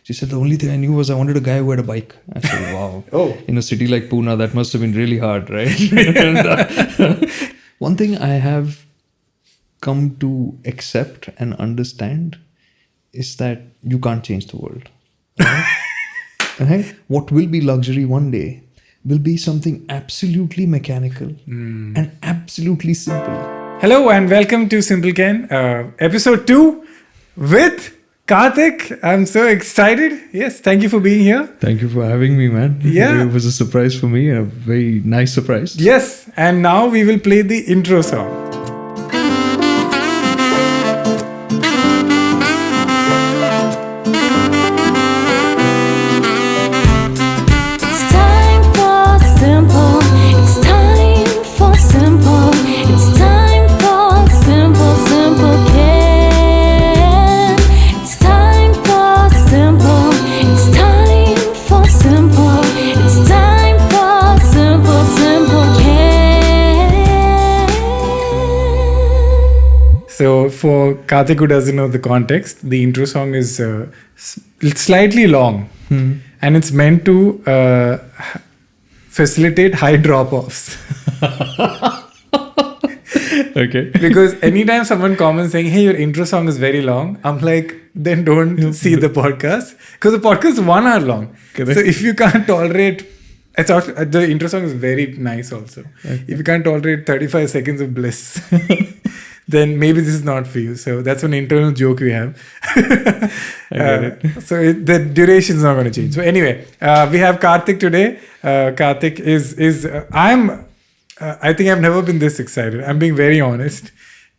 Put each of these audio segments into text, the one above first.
She said, the only thing I knew was I wanted a guy who had a bike. I said, wow. In a city like Pune, that must have been really hard, right? One thing I have come to accept and understand is that you can't change the world. Right? Right? What will be luxury one day will be something absolutely mechanical and absolutely simple. Hello and welcome to Simple Ken, episode 2 with Kartik. I'm so excited. Yes, thank you for being here. Thank you for having me, man. Yeah. It was a surprise for me, a very nice surprise. Yes, and now we will play the intro song. So for Kartik who doesn't know the context, the intro song is slightly long and it's meant to facilitate high drop-offs. Okay. Because anytime someone comments saying, hey, your intro song is very long, I'm like, then don't see the podcast. Because the podcast is 1 hour long. Correct. So if you can't tolerate... the intro song is very nice also. Okay. If you can't tolerate 35 seconds of bliss... then maybe this is not for you. So that's an internal joke we have. I get it. So the duration is not going to change. So anyway, we have Kartik today. Kartik I think I've never been this excited. I'm being very honest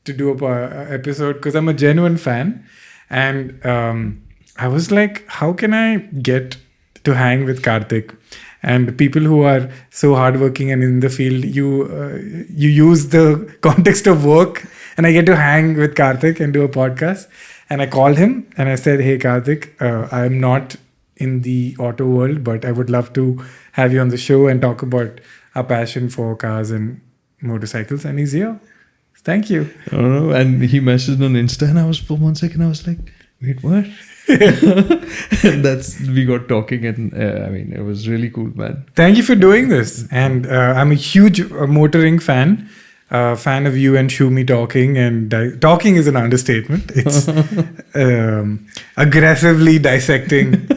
to do a episode because I'm a genuine fan. And I was like, how can I get to hang with Kartik? And people who are so hardworking and in the field, you use the context of work. And I get to hang with Kartik and do a podcast. And I called him and I said, hey, Kartik, I'm not in the auto world, but I would love to have you on the show and talk about our passion for cars and motorcycles. And he's here. Thank you. Oh, and he messaged on Insta and for 1 second, I was like, wait, what? And we got talking and it was really cool, man. Thank you for doing this. And I'm a huge MotorInc fan. Fan of you and Shumi talking, and talking is an understatement. It's aggressively dissecting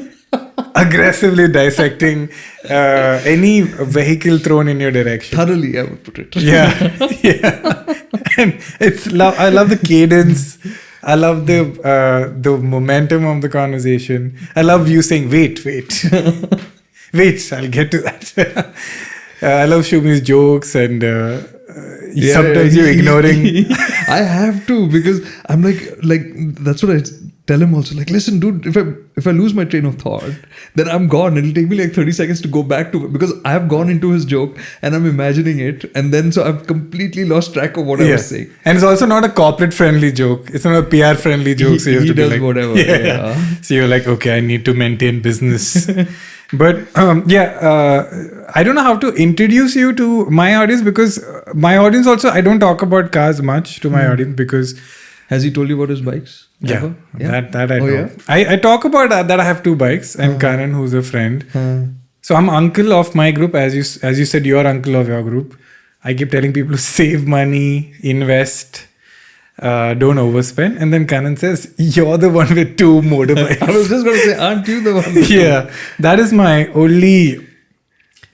any vehicle thrown in your direction. Thoroughly, I would put it. Yeah. And I love the cadence. I love the momentum of the conversation. I love you saying, wait. Wait, I'll get to that. I love Shumi's jokes and sometimes you're ignoring. I have to because I'm like that's what I tell him also. Like, listen, dude, if I lose my train of thought, then I'm gone. It'll take me like 30 seconds to go back to it because I have gone into his joke and I'm imagining it, and then so I've completely lost track of what I was saying. And it's also not a corporate friendly joke. It's not a PR friendly joke. So you have to does be like, whatever. Yeah. So you're like, okay, I need to maintain business. But I don't know how to introduce you to my audience because my audience also, I don't talk about cars much to my audience because... Has he told you about his bikes? Yeah. That I know. Yeah? I talk about that I have 2 bikes and Karan, who's a friend. So I'm uncle of my group. As you said, you're uncle of your group. I keep telling people to save money, invest, don't overspend. And then Karan says, you're the one with 2 motorbikes. I was just going to say, aren't you the one? Yeah. That is my only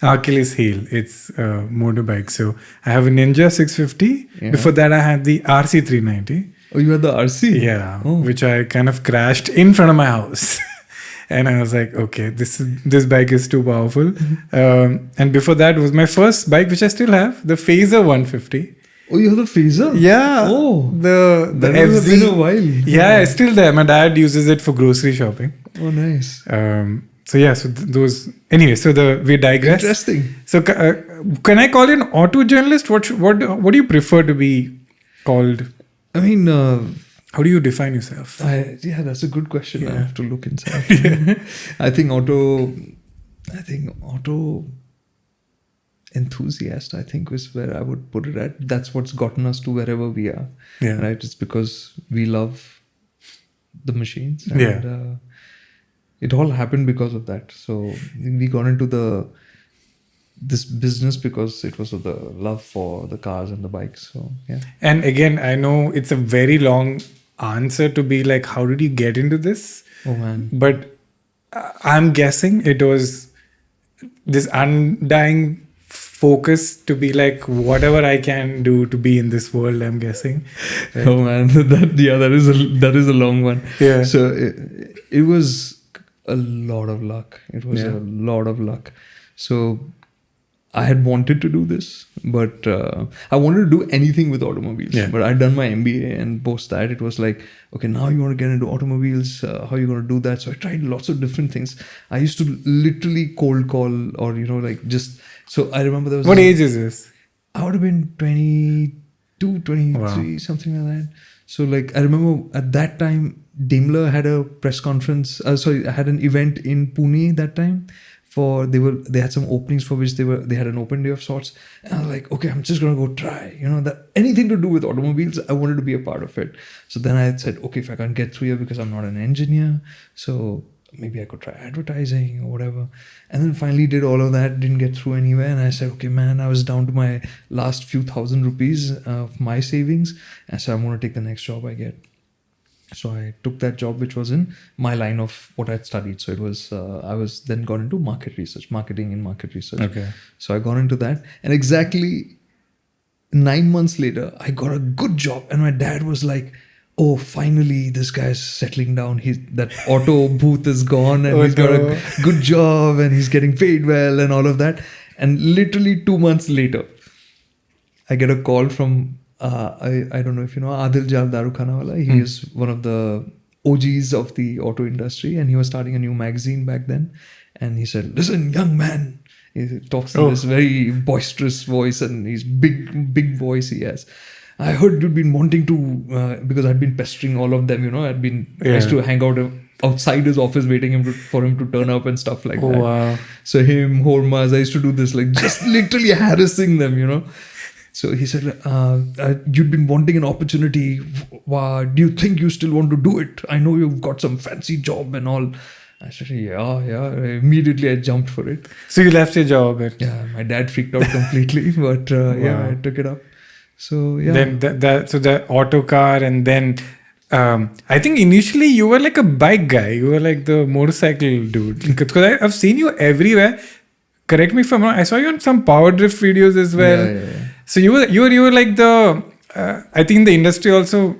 Achilles heel. It's motorbike. So I have a Ninja 650. Yeah. Before that, I had the RC 390. Oh, you had the RC? Yeah. Oh. Which I kind of crashed in front of my house. And I was like, okay, this bike is too powerful. And before that was my first bike, which I still have, the Phaser 150. Oh, you have the Phaser? Yeah. Oh. The that FZ. Has been a while. Yeah, it's still there. My dad uses it for grocery shopping. Oh, nice. We digress. Interesting. So can I call you an auto journalist? What do you prefer to be called? I mean, how do you define yourself? That's a good question. Yeah. I have to look inside. I think auto enthusiast, I think, is where I would put it at. That's what's gotten us to wherever we are. Right? It's because we love the machines. And, it all happened because of that. So we got into this business because it was of the love for the cars and the bikes. So yeah. And again, I know it's a very long answer to be like, how did you get into this? Oh man. But I'm guessing it was this undying focus to be like, whatever I can do to be in this world, I'm guessing. Right? Oh man, that is a long one. Yeah. So it was a lot of luck. It was a lot of luck. So I had wanted to do this, but I wanted to do anything with automobiles. Yeah. But I'd done my MBA, and post that, it was like, okay, now you want to get into automobiles. How are you going to do that? So I tried lots of different things. I used to literally cold call, or just. So I remember there was. What age is this? I would have been 22, 23, something like that. So like I remember at that time, Daimler had a press conference. I had an event in Pune that time. They had some openings for which they had an open day of sorts, and I was like, okay, I'm just gonna go try, that anything to do with automobiles, I wanted to be a part of it. So then I said, okay, if I can't get through here because I'm not an engineer, so maybe I could try advertising or whatever. And then finally did all of that, didn't get through anywhere, and I said, okay man, I was down to my last few thousand rupees of my savings, and so I'm gonna take the next job I get. So I took that job, which was in my line of what I'd studied. So it was, I was then got into marketing and market research. Okay. So I got into that. And exactly 9 months later, I got a good job. And my dad was like, oh, finally, this guy's settling down. That auto booth is gone and he's got a good job and he's getting paid well and all of that. And literally 2 months later, I get a call from I don't know if you know Adil Jal Daru Khanawala. He is one of the OGs of the auto industry, and he was starting a new magazine back then. And he said, listen, young man. He talks in this very boisterous voice, and he's big voice he has. I heard you'd been wanting to, because I'd been pestering all of them, I used to hang out outside his office waiting for him to turn up and stuff like that. Wow. So him, Hormaz, I used to do this, like just literally harassing them, So he said, you'd been wanting an opportunity. Wow, do you think you still want to do it? I know you've got some fancy job and all. I said, yeah. Immediately I jumped for it. So you left your job? Yeah, my dad freaked out completely, but I took it up. So yeah. Then so the Autocar, and then I think initially you were like a bike guy. You were like the motorcycle dude. Because I've seen you everywhere. Correct me if I'm wrong. I saw you on some Powerdrift videos as well. Yeah. So you were like the I think in the industry also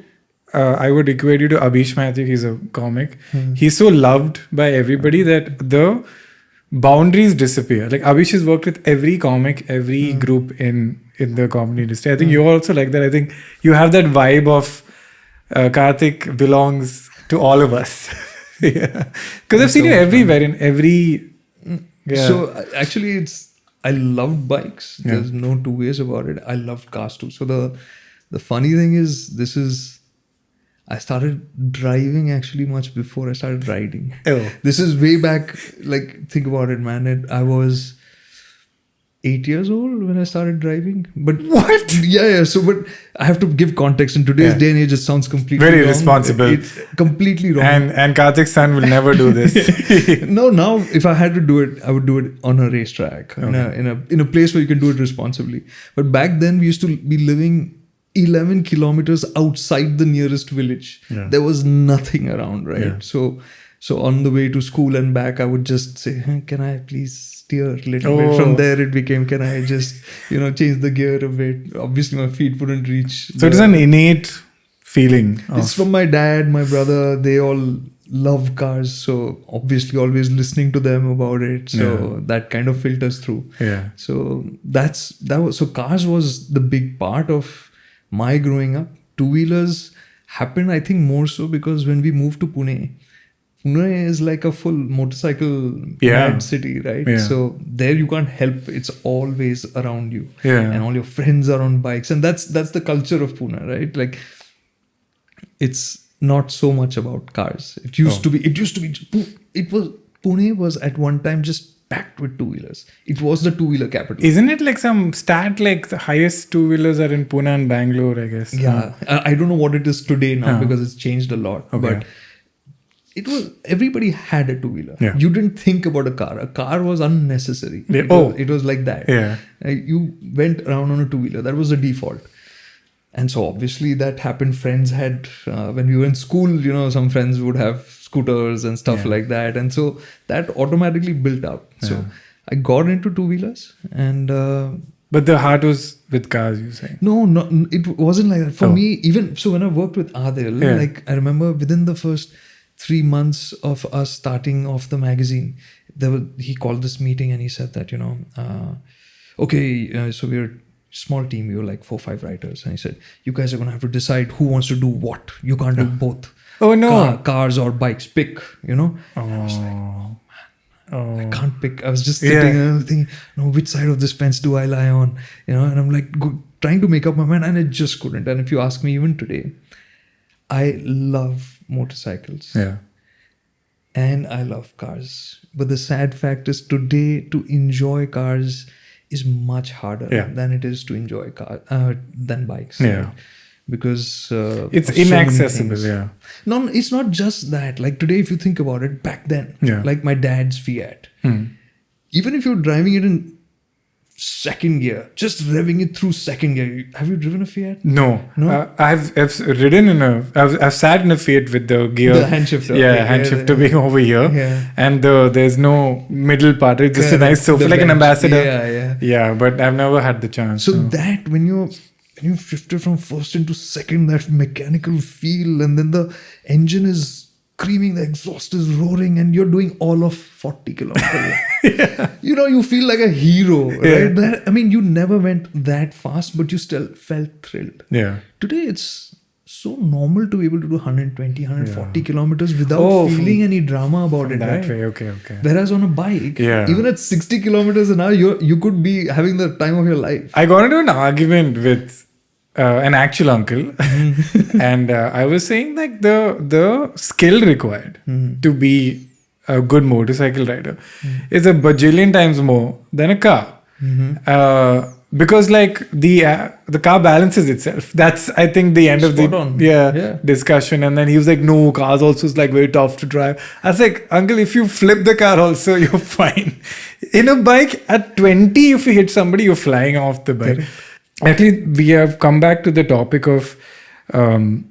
I would equate you to Abhish Matthew. He's a comic. He's so loved by everybody that the boundaries disappear. Like Abhish has worked with every comic, every group in the comedy industry. I think you're also like that. I think you have that vibe of Kartik belongs to all of us. Yeah, because I've seen you everywhere in every. Yeah. So actually, I loved bikes. There's no two ways about it. I loved cars too. So the funny thing is, I started driving actually much before I started riding. Oh. This is way back. Like, think about it, man. I was 8 years old when I started driving. But what? Yeah. So, but I have to give context. In today's day and age, it sounds completely very wrong. irresponsible. It's completely wrong. And Kartik's son will never do this. No, now if I had to do it, I would do it on a racetrack, in a place where you can do it responsibly. But back then, we used to be living 11 kilometers outside the nearest village. Yeah. There was nothing around, right? Yeah. So on the way to school and back, I would just say, can I please steer a little bit? From there, it became, can I just, change the gear a bit? Obviously, my feet wouldn't reach. So it is an innate feeling. It's from my dad, my brother. They all love cars. So obviously, always listening to them about it. So that kind of filters through. Yeah. So so cars was the big part of my growing up. Two-wheelers happened, I think, more so because when we moved to Pune is like a full motorcycle mad city, right? Yeah. So there you can't help. It's always around you. Yeah. And all your friends are on bikes. And that's the culture of Pune, right? Like, it's not so much about cars. It used to be, Pune was at one time just packed with two-wheelers. It was the two-wheeler capital. Isn't it like some stat like the highest two-wheelers are in Pune and Bangalore, I guess? Yeah. I don't know what it is today now because it's changed a lot. Okay. But everybody had a two-wheeler. Yeah. You didn't think about a car. A car was unnecessary. Yeah. It was like that. Yeah. You went around on a two-wheeler. That was the default. And so obviously that happened. Friends had, when we were in school, some friends would have scooters and stuff like that. And so that automatically built up. So I got into two-wheelers and... but the heart was with cars, you saying? No, it wasn't like that. For me, even... So when I worked with Adil, I remember within the first 3 months of us starting off the magazine, he called this meeting and he said that, so we're a small team. We were like 4 or 5 writers. And he said, you guys are going to have to decide who wants to do what. You can't do both. Oh, no. Cars or bikes. Pick, And I was like, I can't pick. I was just sitting and thinking, which side of this fence do I lie on? And I'm like trying to make up my mind and I just couldn't. And if you ask me even today, I love motorcycles. Yeah. And I love cars. But the sad fact is today to enjoy cars is much harder than it is to enjoy than bikes. Yeah. Right? Because it's inaccessible. No, it's not just that. Like today, if you think about it, back then, like my dad's Fiat, even if you're driving it in second gear, just revving it through second gear. Have you driven a Fiat? No. I've ridden I've sat in a Fiat with the gear. The hand shifter. Yeah, hand shifter being over here. Yeah. And there's no middle part. It's just a nice sofa, like an ambassador. Yeah, but I've never had the chance. So that when you shifted from first into second, that mechanical feel, and then the engine is screaming, the exhaust is roaring, and you're doing all of 40 kilometers. You feel like a hero, right? You never went that fast, but you still felt thrilled. Yeah. Today, it's so normal to be able to do 120, 140 kilometers without feeling any drama about it. That right? way, okay. Whereas on a bike, even at 60 kilometers an hour, you could be having the time of your life. I got into an argument with an actual uncle, and I was saying like the skill required to be a good motorcycle rider is a bajillion times more than a car, because like the car balances itself. That's I think the end of the discussion. And then he was like, no, cars also is like very tough to drive. I was like, uncle, if you flip the car also, you're fine. In a bike at 20, if you hit somebody, you're flying off the bike. Correct. Actually, we have come back to the topic of owning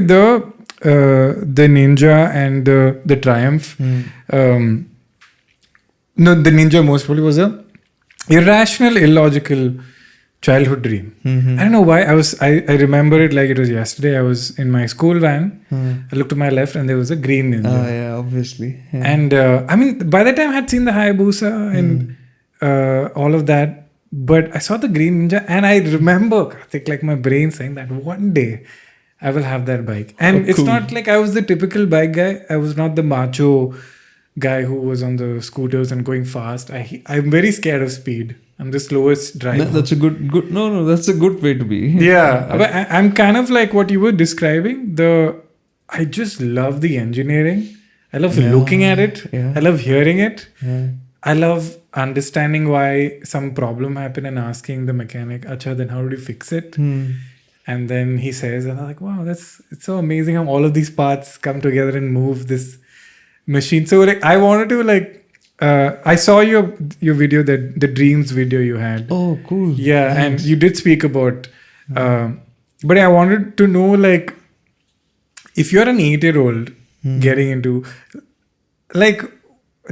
the Ninja and the Triumph. No, the Ninja most probably was a irrational, illogical childhood dream. I don't know why. I remember it like it was yesterday. I was in my school van. I looked to my left and there was a green Ninja. Oh, yeah, obviously. Yeah. And by the time I had seen the Hayabusa and all of that, but I saw the green Ninja and I remember, Kartik, like my brain saying that one day I will have that bike. And it's not like I was the typical bike guy. I was not the macho guy who was on the scooters and going fast. I'm very scared of speed. I'm the slowest driver. That's a good. No, that's a good way to be. Yeah, but I'm kind of like what you were describing. I just love the engineering. I love looking at it. Yeah. I love hearing it. Yeah. I love understanding why some problem happened and asking the mechanic, "Acha, then how do you fix it?" And then he says, and I'm like, "Wow, it's so amazing how all of these parts come together and move this machine." So like, I wanted to like. I saw your video, the dreams video you had. Oh, cool. Yeah, nice. And you did speak about, but I wanted to know, like, if you're an 8-year-old getting into, like,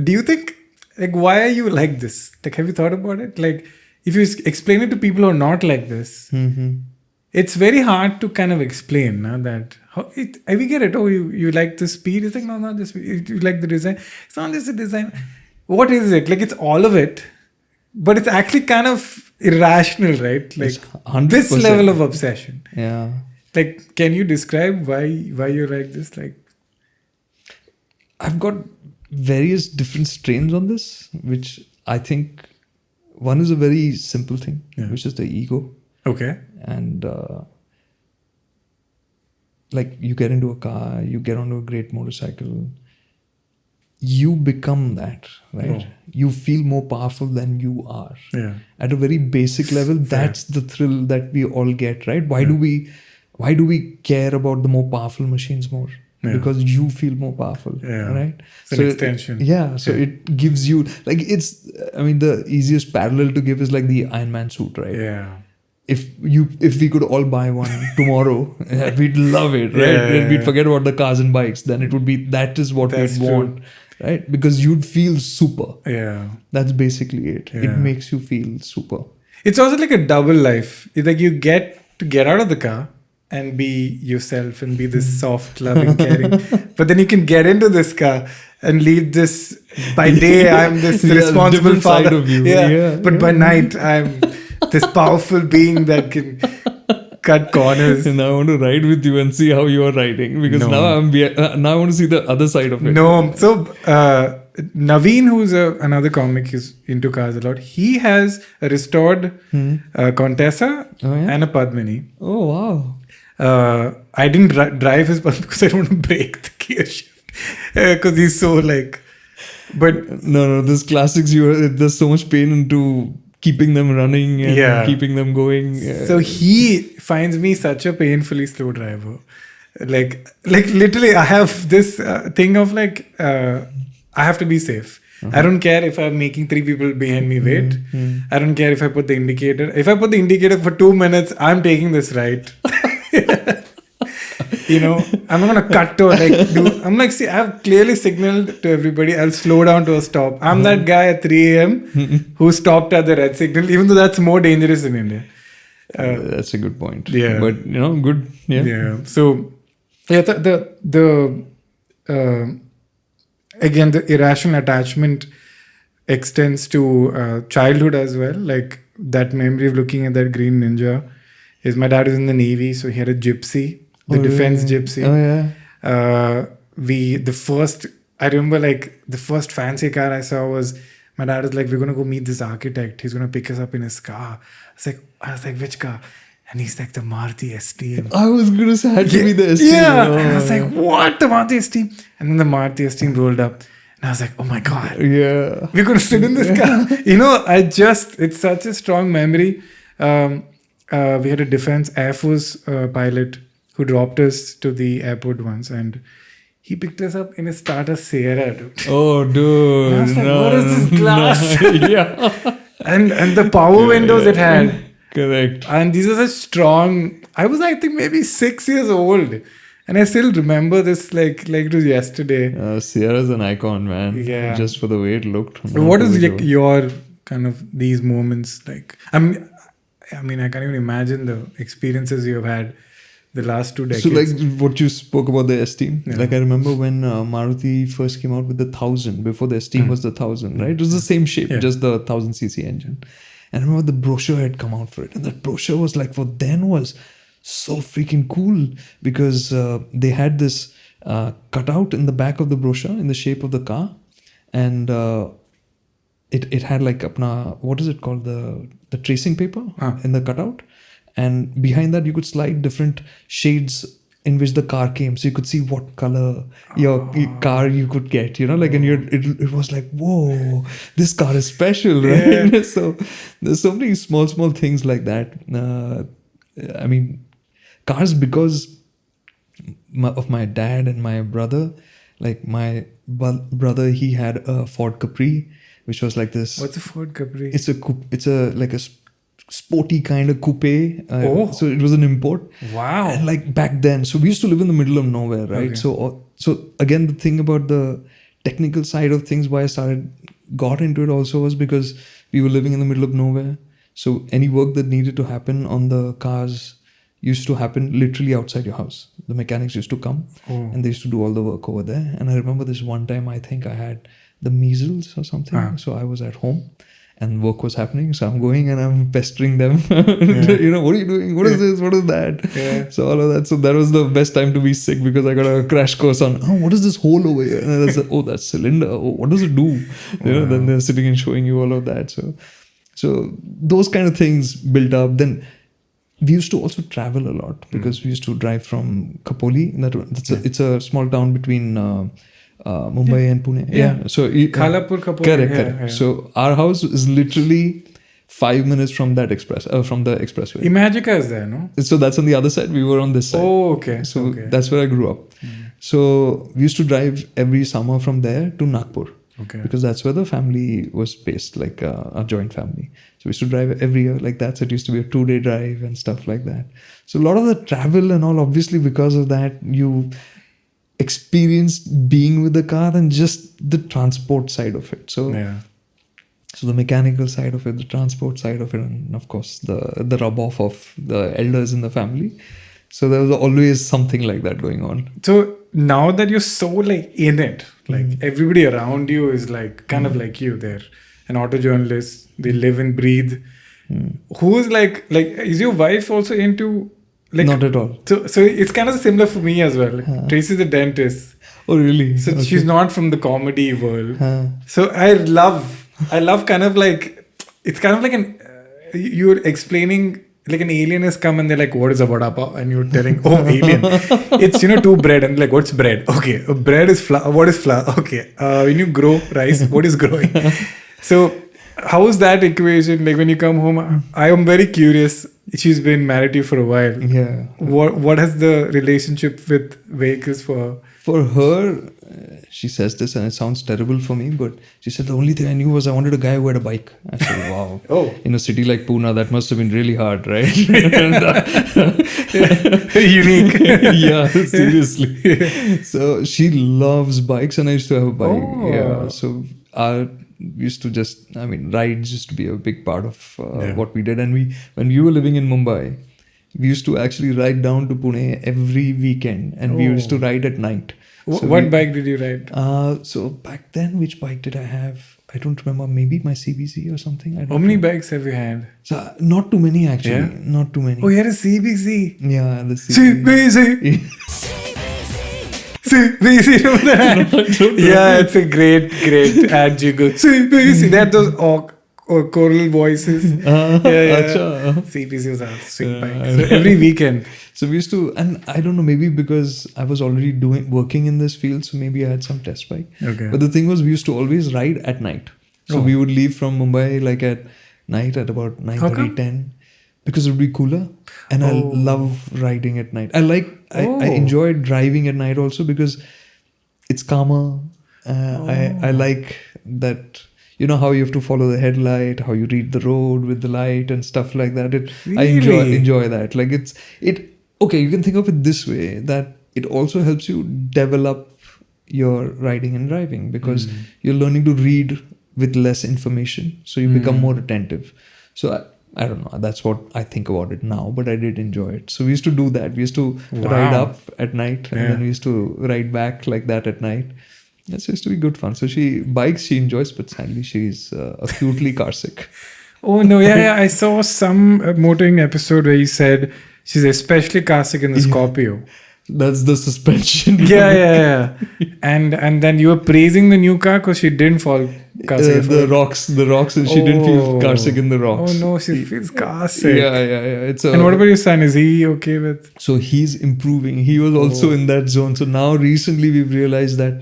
do you think, like, why are you like this? Like, have you thought about it? Like, if you explain it to people who are not like this, it's very hard to kind of explain that. We get it. Oh, you like the speed? It's like, no, not the speed. You like the design? It's not just the design. What is it? Like, it's all of it, but it's actually kind of irrational, right? Like this level of obsession. Yeah. Like, can you describe why you're like this? Like, I've got various different strains on this, which I think one is a very simple thing, which is the ego. Okay. And like you get into a car, you get onto a great motorcycle. You become that, right? Oh. You feel more powerful than you are. Yeah. At a very basic level, that's the thrill that we all get, right? Why do we why do we care about the more powerful machines more? Yeah. Because you feel more powerful, Yeah. right? It's an extension. So it gives you, like, the easiest parallel to give is like the Iron Man suit, right? Yeah. If we could all buy one tomorrow, we'd love it, right? Yeah. We'd forget about the cars and bikes. Then it would be, that is what That's we'd want, right? Because you'd feel super. Yeah. That's basically it. Yeah. It makes you feel super. It's also like a double life. It's like you get to get out of the car and be yourself and be this soft, loving, caring. But then you can get into this car and leave this. By day, I'm this responsible different father. side of you. But by night, I'm this powerful being that can cut corners. And now I want to ride with you and see how you are riding, because now I want to see the other side of it. No. So Naveen, who's another comic, who's into cars a lot, he has a restored Contessa and a Padmini. Oh, wow. I didn't drive his bus because I don't want to break the gear shift, because he's so like. But no, these classics, there's so much pain into keeping them running and keeping them going. So he finds me such a painfully slow driver. Like literally, I have this thing of like, I have to be safe. I don't care if I'm making 3 people behind me wait. I don't care if I put the indicator. If I put the indicator for 2 minutes, I'm taking this right. You know, I'm not gonna cut to I'm like, see, I've clearly signaled to everybody I'll slow down to a stop. I'm that guy at 3 a.m. who stopped at the red signal, even though that's more dangerous in India. That's a good point. Yeah. But good. Yeah. Yeah. So the again, the irrational attachment extends to childhood as well. Like that memory of looking at that green ninja is, my dad was in the Navy, so he had a gypsy. The defense gypsy. Oh, yeah. I remember like the first fancy car I saw was, my dad was like, we're going to go meet this architect. He's going to pick us up in his car. I was like, which car? And he's like, the Maruti Esteem. I was going to say, had to be the Esteem. Yeah. And I was like, what? The Maruti Esteem? And then the Maruti Esteem rolled up. And I was like, oh my God. Yeah. We're going to sit in this car. It's such a strong memory. We had a Defense Air Force pilot who dropped us to the airport once, and he picked us up in his Tata Sierra, dude. Oh, dude. And I was like, what is this glass? Yeah. and the power windows it had. Correct. And these are such strong. I was, I think, maybe 6 years old. And I still remember this like it was yesterday. Sierra's an icon, man. Yeah. Just for the way it looked. What is your kind of these moments like? I mean, I can't even imagine the experiences you have had the last 2 decades. So like what you spoke about the Esteem, Yeah. like I remember when Maruti first came out with the 1000, before the Esteem was the 1000, right? It was the same shape, just the 1000cc engine. And I remember the brochure had come out for it. And that brochure was like, for then was so freaking cool, because they had this cutout in the back of the brochure in the shape of the car. And it had like what is it called? The tracing paper in the cutout. And behind that, you could slide different shades in which the car came. So you could see what color your car you could get, and it was like, whoa, this car is special, right? Yeah. So there's so many small things like that. Cars, because of my dad and my brother, like my brother, he had a Ford Capri, which was like this. What's a Ford Capri? It's a sporty kind of coupe. So it was an import. Wow. And like back then, so we used to live in the middle of nowhere, right? Okay. So again, the thing about the technical side of things, why I got into it also was because we were living in the middle of nowhere. So any work that needed to happen on the cars used to happen literally outside your house. The mechanics used to come and they used to do all the work over there. And I remember this one time, I think I had the measles or something. So I was at home and work was happening. So I'm going and I'm pestering them. What are you doing? What is this? What is that? Yeah. So all of that. So that was the best time to be sick, because I got a crash course on, what is this hole over here? And that's cylinder. Oh, what does it do? Then they're sitting and showing you all of that. So those kind of things built up. Then we used to also travel a lot, because we used to drive from Khopoli. It's a small town between Mumbai and Pune. Yeah. So Khalapur, Khopoli. Correct. So our house is literally 5 minutes from that from the expressway. Imagica is there, no? So that's on the other side. We were on this side. Oh, okay. So okay. that's where I grew up. So we used to drive every summer from there to Nagpur. Okay. Because that's where the family was based, like a joint family. So we used to drive every year like that. So it used to be a 2-day drive and stuff like that. So a lot of the travel and all, obviously because of that, you experienced being with the car and just the transport side of it. So So the mechanical side of it, the transport side of it, and of course the rub-off of the elders in the family. So there was always something like that going on. So now that you're so like in it, like everybody around you is like kind of like you. They're an auto journalist. They live and breathe. Who's like is your wife also into like? Not at all. So it's kind of similar for me as well. Tracy's a dentist. Oh really? So she's not from the comedy world. So I love kind of like, it's kind of like you're explaining like an alien has come and they're like, what is a vada pav? And you're telling, oh, alien. It's, 2 bread. And like, what's bread? Okay. Bread is flour. What is flour? Okay. When you grow rice, what is growing? So how is that equation? Like when you come home, I am very curious. She's been married to you for a while. Yeah. What has the relationship with vehicles for her? For her, she says this and it sounds terrible for me, but she said the only thing I knew was I wanted a guy who had a bike. I said, wow. Oh. In a city like Pune, that must have been really hard, right? Unique. Yeah, seriously. So she loves bikes and I used to have a bike. Oh. Yeah. So we used to rides used to be a big part of what we did. And when we were living in Mumbai, we used to actually ride down to Pune every weekend and we used to ride at night. So what bike did you ride? So back then, which bike did I have? I don't remember. Maybe my CBC or something. How many bikes have you had? So not too many actually. Yeah? Not too many. Oh, you had a CBC. Yeah, the CBC. CBC. CBC. Remember that? Yeah, it's a great ad jingle. CBC. They had those choral voices. CBC was a sick bike. So every weekend. So we used to, and I don't know, maybe because I was already working in this field, so maybe I had some test bike. Okay. But the thing was, we used to always ride at night. So we would leave from Mumbai like at night at about 9:30, 10, because it would be cooler. And I love riding at night. I enjoy driving at night also because it's calmer. I like that. You know how you have to follow the headlight, how you read the road with the light and stuff like that. I enjoy that. Like okay, you can think of it this way, that it also helps you develop your riding and driving because you're learning to read with less information. So you become more attentive. So I don't know. That's what I think about it now, but I did enjoy it. So we used to do that. We used to ride up at night and then we used to ride back like that at night. That used to be good fun. So she enjoys, but sadly she's acutely car sick. Oh no, yeah. I saw some MotorInc episode where you said she's especially car sick in the Scorpio. That's the suspension. Yeah. And then you were praising the new car because she didn't fall car sick. The rocks, and she didn't feel car sick in the rocks. Oh no, she feels car sick. Yeah. And what about your son? Is he okay with? So he's improving. He was also in that zone. So now recently we've realized that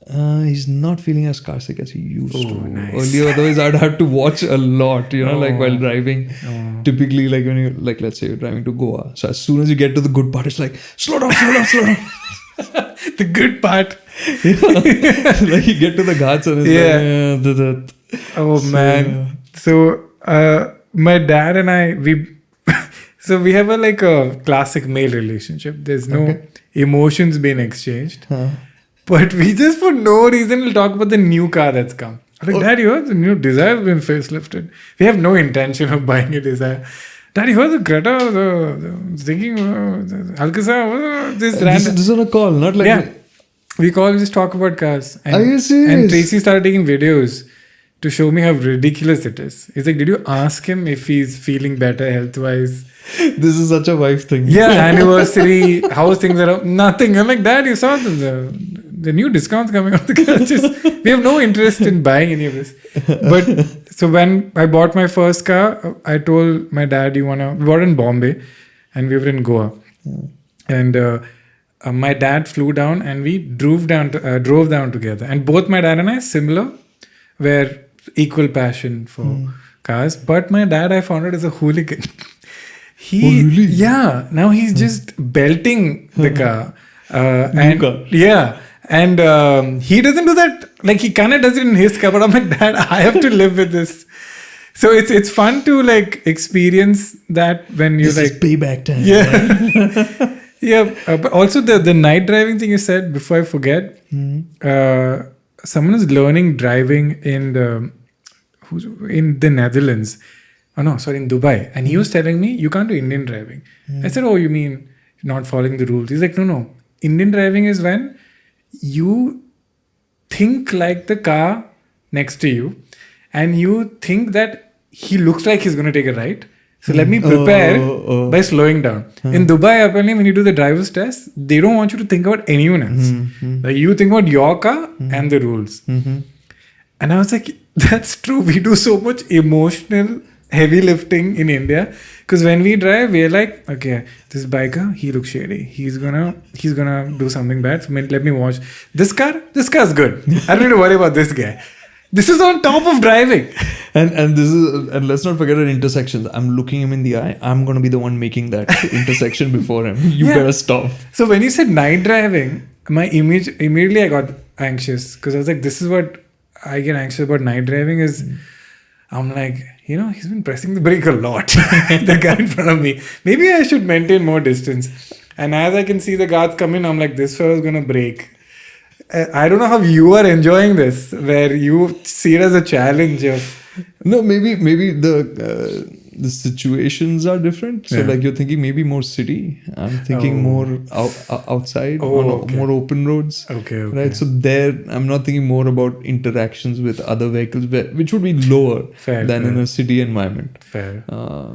he's not feeling as car sick as he used to. Nice. Earlier, otherwise I'd have to watch a lot, like while driving. Typically, like when you, like let's say you're driving to Goa. So as soon as you get to the good part, it's like, slow down. The good part. Like you get to the ghats and it's like, man. So my dad and I, we have a classic male relationship. There's no emotions being exchanged. But we just, for no reason, will talk about the new car that's come. I'm like, Dad, you heard the new Desire has been facelifted. We have no intention of buying a Desire. Dad, you heard the Greta, the thinking, Alcazar, this Yeah. We just talk about cars. And, are you serious? And Tracy started taking videos to show me how ridiculous it is. He's like, did you ask him if he's feeling better health-wise? This is such a wife thing. Yeah, anniversary, how things are... Nothing. I'm like, Dad, you saw the new discounts coming on the car. We have no interest in buying any of this. But so when I bought my first car, I told my dad, we bought in Bombay and we were in Goa. And my dad flew down and we drove down together. And both my dad and I, similar, were equal passion for cars. But my dad, I found out, is a hooligan. Oh, really? Yeah. Now he's just belting the car. And car. yeah. And he doesn't do that. Like, he kind of does it in his car. But I'm like, Dad, I have to live with this. So it's fun to like experience that when you This like is payback time. yeah. Yeah, but also the night driving thing you said, before I forget, someone is learning driving in the Netherlands. Oh no, sorry, in Dubai. And he was telling me, you can't do Indian driving. I said, oh, you mean not following the rules? He's like, no. Indian driving is when you think like the car next to you and you think that he looks like he's going to take a right. So let me prepare by slowing down. In Dubai, apparently, when you do the driver's test, they don't want you to think about anyone else. Like, you think about your car and the rules. And I was like, that's true. We do so much emotional heavy lifting in India. Because when we drive, we're like, okay, this biker, he looks shady. He's gonna do something bad. So let me watch. This car's good. I don't need to worry about this guy. This is on top of driving. And let's not forget at intersections. I'm looking him in the eye. I'm gonna be the one making that intersection before him. You better stop. So when you said night driving, my immediately I got anxious because I was like, this is what I get anxious about night driving is I'm like, he's been pressing the brake a lot. The guy in front of me. Maybe I should maintain more distance. And as I can see the guards come in, I'm like, this fellow's gonna brake. I don't know how you are enjoying this, where you see it as a challenge of... No, maybe the situations are different. So like you're thinking maybe more city. I'm thinking more outside, more open roads. Okay. Right. So there, I'm not thinking more about interactions with other vehicles, which would be lower than in a city environment. Fair.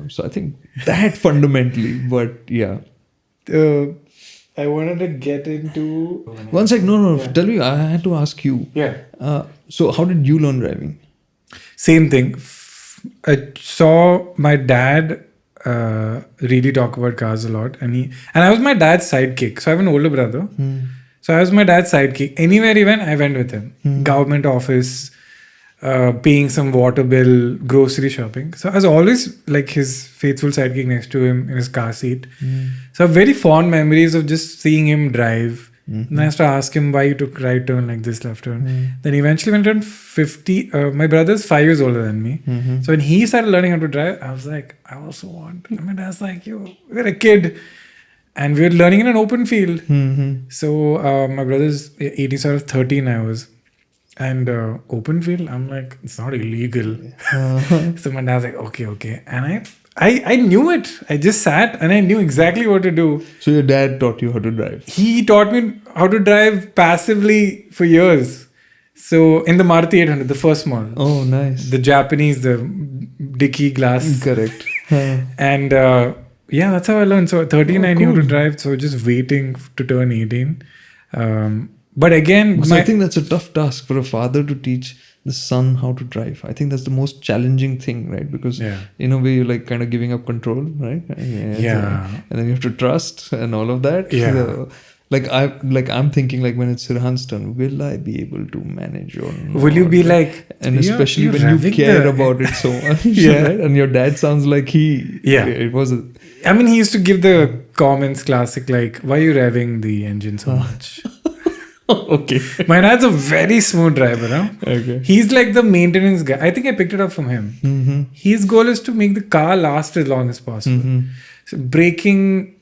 So I think that fundamentally, but yeah. I wanted to get into... One sec, no. Tell me, I had to ask you. Yeah. So how did you learn driving? Same thing. I saw my dad really talk about cars a lot, and I was my dad's sidekick. So I have an older brother. So I was my dad's sidekick. Anywhere he went, I went with him. Government office, paying some water bill, grocery shopping. So I was always like his faithful sidekick next to him in his car seat. So I have very fond memories of just seeing him drive. And I used to ask him why you took right turn like this, left turn. Then eventually when I turned 50, my brother's 5 years older than me. So when he started learning how to drive, I was like, I also want. And my dad's like, we're a kid. And we were learning in an open field. So my brother's 18, so I was 13 I was. And open field, I'm like, it's not illegal. So my dad's like, okay. And I knew it. I just sat and I knew exactly what to do. So your dad taught you how to drive? He taught me how to drive passively for years. So in the Maruti 800, the first model. Oh, nice. The Japanese, the dicky glass. Correct. And that's how I learned. So at 13, I knew how to drive. So just waiting to turn 18. But again... I think that's a tough task for a father to teach the son how to drive. I think that's the most challenging thing, right? Because in a way you're like kind of giving up control, right? And then you have to trust and all of that. So, I'm thinking like when it's Sirhan's turn, will I be able to manage or not? Will you be like... And especially when you care about it so much, right? And your dad sounds like it was I mean, he used to give the comments classic like, why are you revving the engine so much? Okay. My dad's a very smooth driver. Huh? Okay. He's like the maintenance guy. I think I picked it up from him. His goal is to make the car last as long as possible. So braking,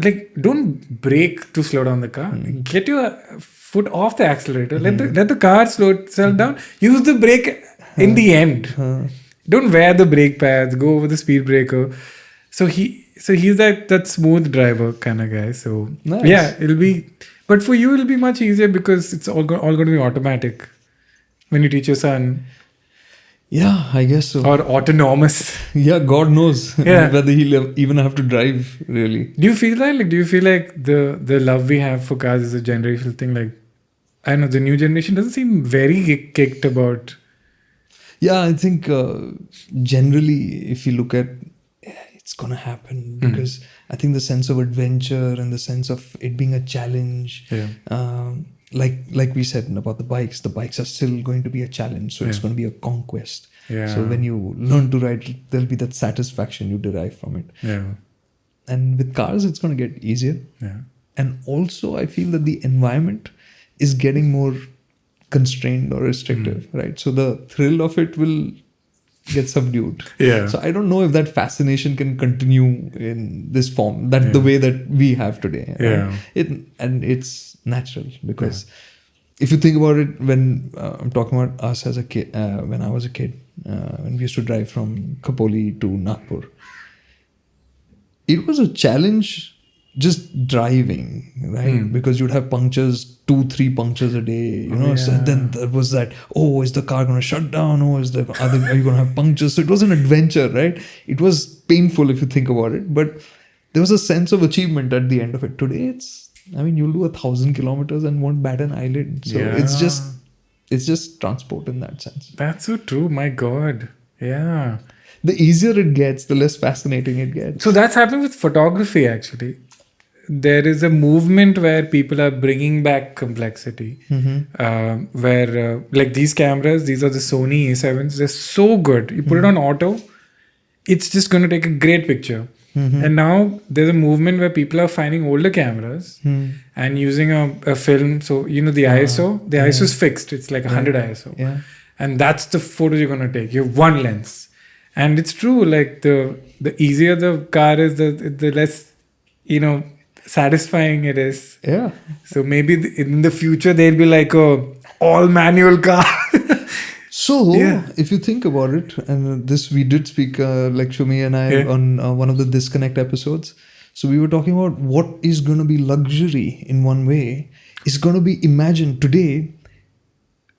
like, don't brake to slow down the car. Get your foot off the accelerator. Let the car slow itself down. Use the brake in the end. Don't wear the brake pads. Go over the speed breaker. So he's that smooth driver kind of guy. So nice. It'll be... But for you, it'll be much easier because it's all going to be automatic when you teach your son. Yeah, I guess so. Or autonomous. Yeah, God knows whether he'll even have to drive, really. Do you feel that? Do you feel like the love we have for cars is a generational thing? Like, I know the new generation doesn't seem very kicked about... Yeah, I think generally, if you look at... it's going to happen because I think the sense of adventure and the sense of it being a challenge like we said about the bikes are still going to be a challenge. So it's going to be a conquest. Yeah. So when you learn to ride, there'll be that satisfaction you derive from it. Yeah. And with cars, it's going to get easier. Yeah. And also, I feel that the environment is getting more constrained or restrictive, right? So the thrill of it will get subdued. Yeah. So I don't know if that fascination can continue in this form, that the way that we have today. Right? Yeah. And it's natural because if you think about it, when I'm talking about us as a kid, when I was a kid, when we used to drive from Khopoli to Nagpur, it was a challenge just driving, right? Because you'd have punctures, 2-3 punctures a day, you know. So then there was that, is the car going to shut down? Are you going to have punctures? So it was an adventure, right? It was painful if you think about it, but there was a sense of achievement at the end of it. Today, you'll do 1,000 kilometers and won't bat an eyelid. So it's just transport in that sense. That's so true. My God. Yeah. The easier it gets, the less fascinating it gets. So that's happening with photography, actually. There is a movement where people are bringing back complexity. Where, like these cameras, these are the Sony A7s, they're so good. You put it on auto, it's just going to take a great picture. And now there's a movement where people are finding older cameras and using a film. So, the ISO, the ISO is fixed. It's like 100 ISO. Yeah. And that's the photos you're going to take. You have one lens. And it's true, like the easier the car is, the less, satisfying it is. Yeah. So maybe in the future, they'll be like a all manual car. So, if you think about it, and this we did speak, like Shumi and I, on one of the Disconnect episodes. So we were talking about what is going to be luxury in one way. It's going to be, imagine today,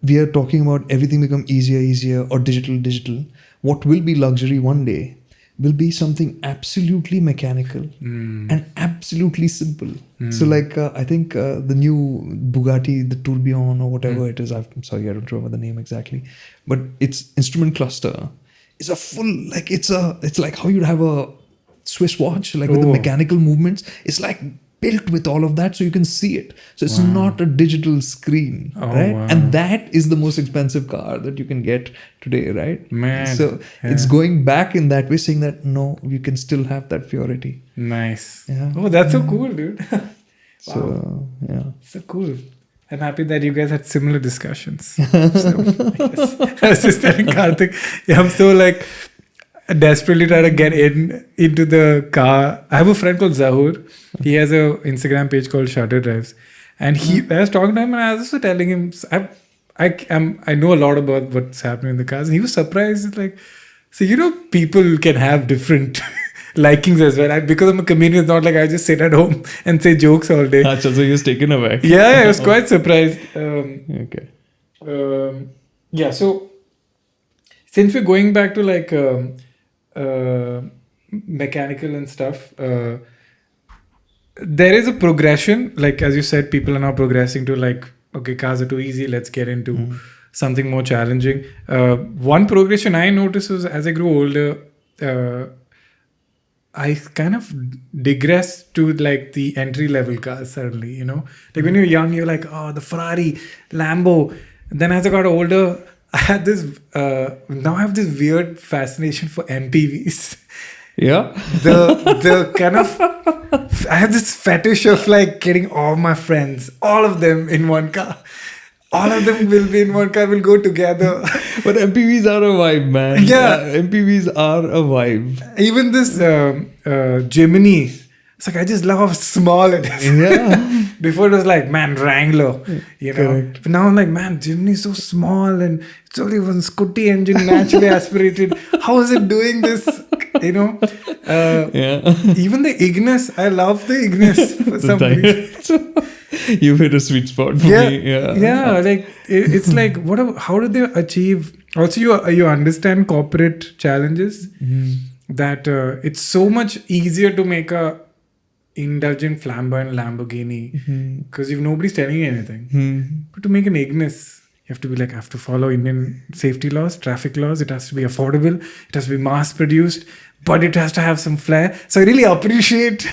we are talking about everything become easier, or digital. What will be luxury one day will be something absolutely mechanical and absolutely simple. So like, I think the new Bugatti, the Tourbillon or whatever it is, I'm sorry, I don't remember the name exactly, but its instrument cluster is a full, like it's like how you'd have a Swiss watch, like with the mechanical movements. It's like built with all of that so you can see it. So it's not a digital screen, right? Wow. And that is the most expensive car that you can get today, right? Man. So it's going back in that way, saying that no, you can still have that purity. Nice. Yeah. Oh, that's so cool, dude. So, So cool. I'm happy that you guys had similar discussions. So, I was just telling Kartik, I'm so like desperately trying to get into the car. I have a friend called Zahur. He has a Instagram page called Shutter Drives, and I was talking to him, and I was also telling him I know a lot about what's happening in the cars, and he was surprised. Like, so people can have different likings as well. Because I'm a comedian, it's not like I just sit at home and say jokes all day. so he was taken aback. Yeah, I was quite surprised. Okay. So since we're going back to like mechanical and stuff, there is a progression. Like as you said, people are now progressing to like, okay, cars are too easy, let's get into something more challenging. One progression I noticed was as I grew older, I kind of digressed to like the entry level cars suddenly, like when you're young, you're like, oh, the Ferrari, Lambo. Then as I got older, I had this, now I have this weird fascination for MPVs. Yeah. The kind of, I have this fetish of like getting all my friends, all of them in one car. All of them will be in one car, will go together. But MPVs are a vibe, man. Yeah. MPVs are a vibe. Even this Jimny, it's like, I just love how small it is. Yeah. Before it was like, man, Wrangler, Correct. But now I'm like, man, Jimny is so small and it's only one Scooty engine, naturally aspirated. How is it doing this? Even the Ignis, I love the Ignis for some reason. You've hit a sweet spot for me. Yeah. Like it's like, how do they achieve? Also, you understand corporate challenges that it's so much easier to make a indulgent flamboyant Lamborghini because if nobody's telling you anything. But to make an Ignis, you have to be like, I have to follow Indian safety laws, traffic laws. It has to be affordable. It has to be mass produced, but it has to have some flair. So I really appreciate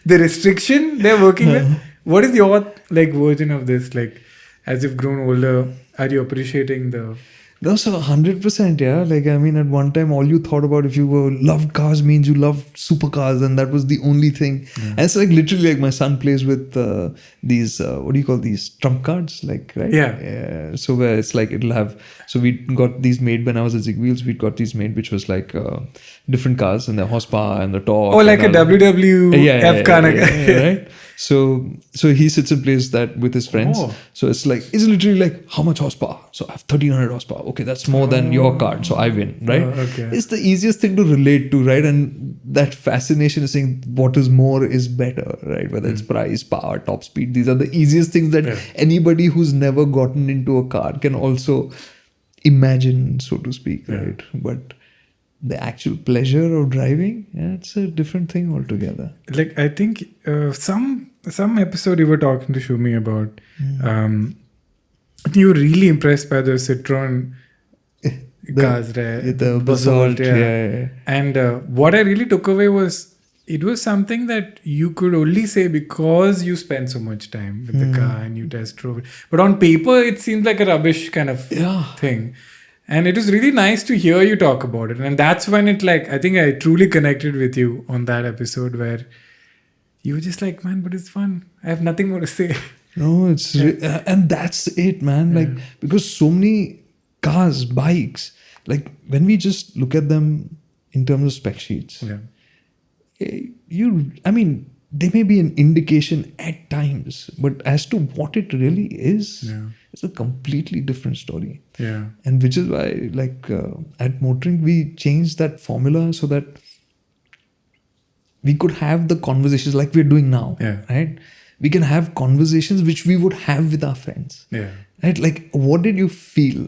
the restriction they're working with. What is your like version of this? Like, as you've grown older, are you appreciating the... No, so 100%, yeah. Like, I mean, at one time, all you thought about if you were loved cars means you loved supercars, and that was the only thing. And it's like literally like my son plays with these, what do you call these, trump cards? Like, right? Yeah. So where it's like it'll have, so we got these made when I was at Zigwheels, we got these made, which was like different cars and the horsepower and the torque. Oh, like a WWF kind of guy. Right? So he sits and plays that with his friends. Oh. So it's literally like, how much horsepower? So I have 1300 horsepower. Okay, that's more than your car. So I win, right? Okay. It's the easiest thing to relate to, right? And that fascination is saying what is more is better, right? Whether it's price, power, top speed. These are the easiest things that anybody who's never gotten into a car can also imagine, so to speak, right? But the actual pleasure of driving, it's a different thing altogether. Like, I think some episode you were talking to Shumi about, you were really impressed by the Citroen cars, right? The Basalt, yeah. And what I really took away was, it was something that you could only say because you spent so much time with the car and you test drove it. But on paper, it seemed like a rubbish kind of thing. And it was really nice to hear you talk about it. And that's when it I think I truly connected with you on that episode where you were just like, man, but it's fun. I have nothing more to say. No, it's and that's it, man. Like, because so many cars, bikes, like when we just look at them in terms of spec sheets, they may be an indication at times, but as to what it really is, it's a completely different story. Yeah. And which is why, at MotorInc, we changed that formula so that we could have the conversations like we're doing now, right? We can have conversations which we would have with our friends, right? Like, what did you feel?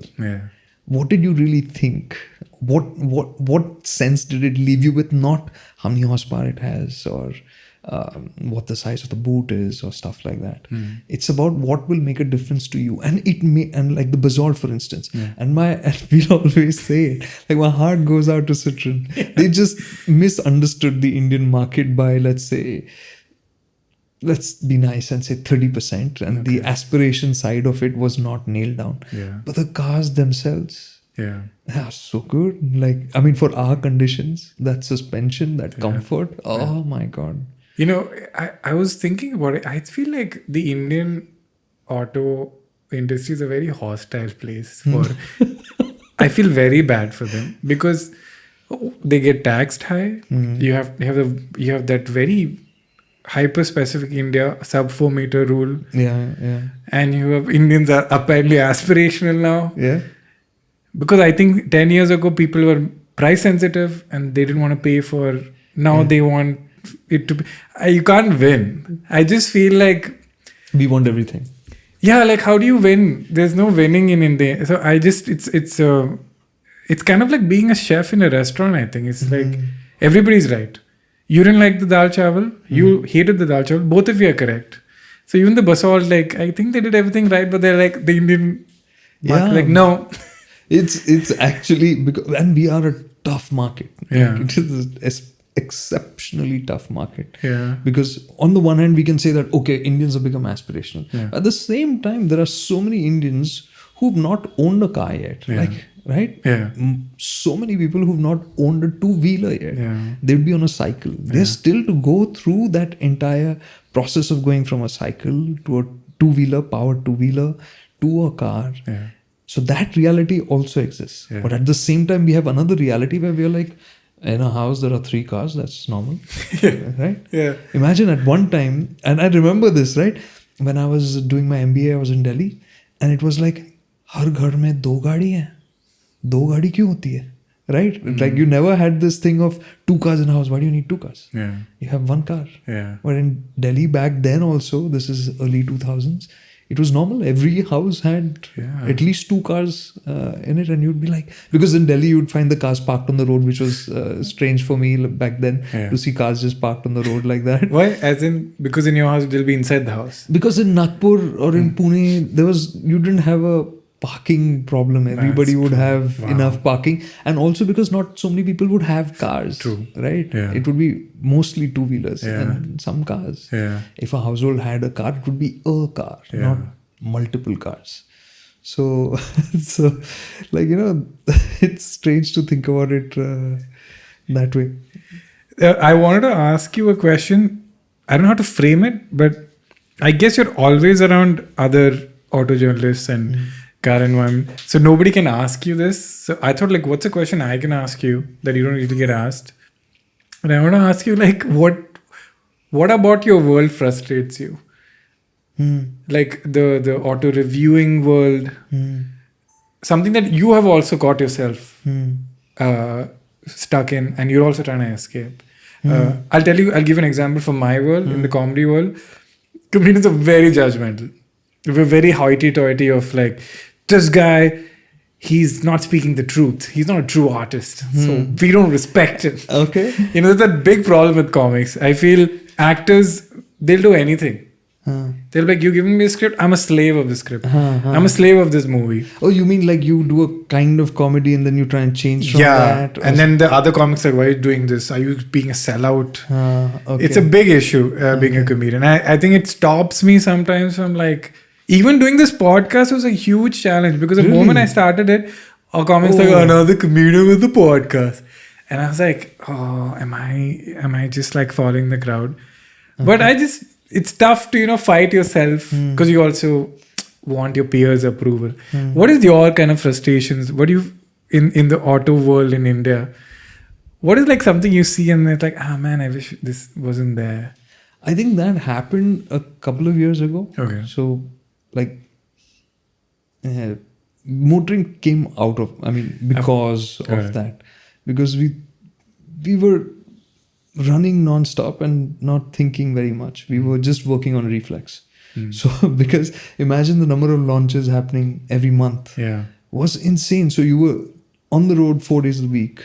What did you really think? What sense did it leave you with? Not how many horsepower it has or what the size of the boot is or stuff like that. It's about what will make a difference to you. And it may, and like the Basalt, for instance. And we always say it, like my heart goes out to Citroen. They just misunderstood the Indian market by, let's be nice and say 30%. And the aspiration side of it was not nailed down. But the cars themselves, they are so good. Like, I mean, for our conditions, that suspension, that comfort, oh my God. You know, I was thinking about it. I feel like the Indian auto industry is a very hostile place for... I feel very bad for them because they get taxed high. You have that very hyper-specific India sub-4-meter rule. And you have Indians are apparently aspirational now. Because I think 10 years ago, people were price sensitive and they didn't want to pay for... Now they want it to be... You can't win. I just feel like... We want everything. Yeah, like how do you win? There's no winning in India. So I just... It's kind of like being a chef in a restaurant, I think. It's like everybody's right. You didn't like the dal chawal. You hated the dal chawal. Both of you are correct. So even the Basalt, like, I think they did everything right, but they're like the Indian... Like, no... It's actually because, and we are a tough market. Like, it is an exceptionally tough market. Because on the one hand, we can say that, okay, Indians have become aspirational. At the same time, there are so many Indians who've not owned a car yet. Like, right? So many people who've not owned a two-wheeler yet. They'd be on a cycle. They're still to go through that entire process of going from a cycle to a two-wheeler, powered two-wheeler, to a car. So that reality also exists. But at the same time, we have another reality where we are like, in a house, there are 3 cars. That's normal. Right? Imagine at one time, and I remember this, right? When I was doing my MBA, I was in Delhi. And it was like, har ghar mein 2 gaadi hai. 2 gaadi kyun hoti hai? Right? Like you never had this thing of 2 cars in a house. Why do you need 2 cars? You have 1 car. But in Delhi back then also, this is early 2000s, it was normal. Every house had at least 2 cars in it. And you'd be like... Because in Delhi, you'd find the cars parked on the road, which was strange for me back then to see cars just parked on the road like that. Why? As in... Because in your house, they'll be inside the house. Because in Nagpur or in Pune, you didn't have a parking problem. Everybody would have enough parking. And also because not so many people would have cars. Right? It would be mostly two-wheelers and some cars. If a household had a car, it would be a car, multiple cars. So, so like, it's strange to think about it that way. I wanted to ask you a question. I don't know how to frame it, but I guess you're always around other auto journalists and car environment. So nobody can ask you this. So I thought, like, what's a question I can ask you that you don't usually get asked? And I want to ask you, like, what about your world frustrates you? Like the auto reviewing world, something that you have also got yourself stuck in, and you're also trying to escape. I'll give an example from my world. In the comedy world, comedians are very judgmental. We're very hoity-toity of like, this guy, he's not speaking the truth. He's not a true artist. So we don't respect him. Okay. There's that big problem with comics. I feel actors, they'll do anything. They'll be like, you're giving me a script, I'm a slave of the script. I'm a slave of this movie. Oh, you mean like you do a kind of comedy and then you try and change from that? And then the other comics are like, why are you doing this? Are you being a sellout? Okay. It's a big issue being a comedian. I think it stops me sometimes from like, even doing this podcast was a huge challenge because the moment I started it, our comments like, another comedian with the podcast. And I was like, oh, am I just like following the crowd? But it's tough to, fight yourself because you also want your peers' approval. What is your kind of frustrations? What do you, in the auto world in India, what is like something you see and it's like, man, I wish this wasn't there? I think that happened a couple of years ago. Okay. So, like, MotorInc came out of, because of that. Because we were running non-stop and not thinking very much. We were just working on reflex. So, because imagine the number of launches happening every month was insane. So, you were on the road 4 days a week,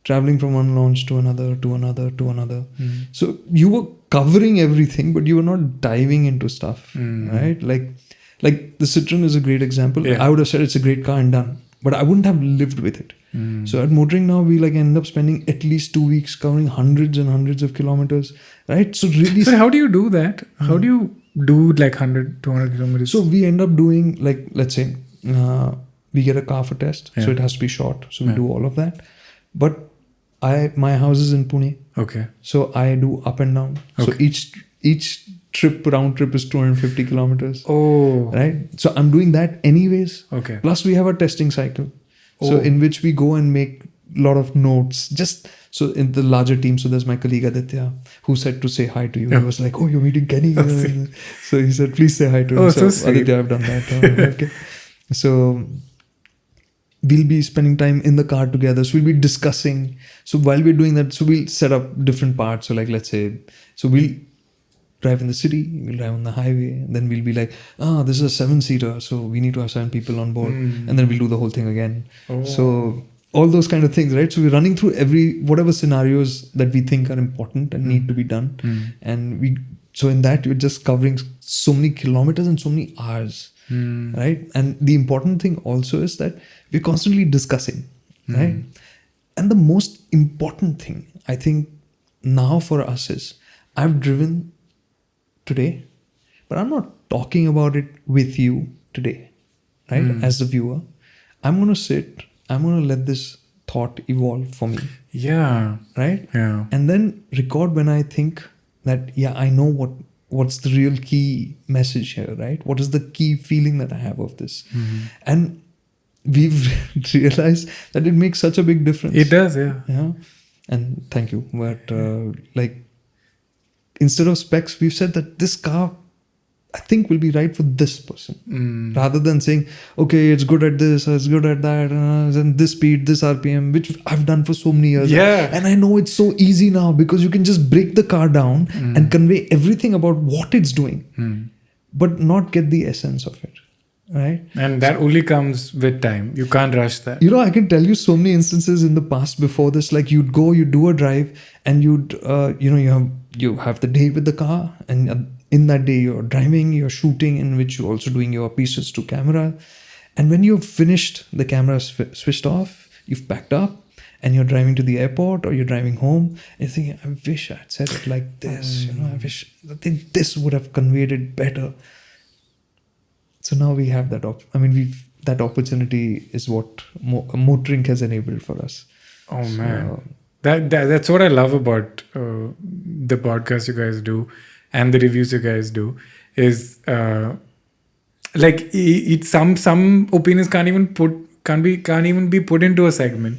traveling from one launch to another, to another, to another. So, you were covering everything, but you were not diving into stuff, right? Like the Citroen is a great example. I would have said it's a great car and done, but I wouldn't have lived with it. So at MotorInc now, we like end up spending at least 2 weeks covering hundreds and hundreds of kilometers, right? So really... So how do you do that? How do you do like 100, 200 kilometers? So we end up doing like, let's say, we get a car for test. So it has to be short. So we do all of that. But my house is in Pune. Okay. So I do up and down. So each round trip is 250 kilometers. Oh. Right? So I'm doing that anyways. Okay. Plus we have a testing cycle. So in which we go and make a lot of notes. Just so in the larger team, so there's my colleague Aditya who said to say hi to you. He was like, oh, you're meeting Kenny. So he said, please say hi to him. Oh, so sweet. Aditya, I've done that. Okay. So we'll be spending time in the car together. So we'll be discussing. So while we're doing that, so we'll set up different parts. So like, let's say, so we'll drive in the city, we'll drive on the highway, and then we'll be like, this is a 7-seater, so we need to have 7 people on board, and then we'll do the whole thing again. So all those kind of things, right? So we're running through whatever scenarios that we think are important and need to be done, and so in that you're just covering so many kilometers and so many hours, right? And the important thing also is that we're constantly discussing, right? And the most important thing I think now for us is I've driven today, but I'm not talking about it with you today, right? As the viewer, I'm going to sit, I'm going to let this thought evolve for me. Yeah. Right? Yeah. And then record when I think that, I know what's the real key message here, right? What is the key feeling that I have of this? And we've realized that it makes such a big difference. It does, yeah. Yeah. And thank you. But instead of specs, we've said that this car, I think, will be right for this person. Rather than saying, okay, it's good at this, it's good at that, and this speed, this RPM, which I've done for so many years. Yeah. And I know it's so easy now because you can just break the car down and convey everything about what it's doing, but not get the essence of it. Right? And that only comes with time. You can't rush that. I can tell you so many instances in the past before this, like you'd do a drive and you have the day with the car, and in that day you're driving, you're shooting, in which you're also doing your pieces to camera. And when you've finished, the camera's switched off, you've packed up, and you're driving to the airport or you're driving home, and you're thinking, I wish I'd said it like this, I wish this would have conveyed it better. So now we have that. That opportunity is what MotorInc has enabled for us. Oh man, that's what I love about the podcast you guys do and the reviews you guys do. Is like some opinions can't even be put into a segment.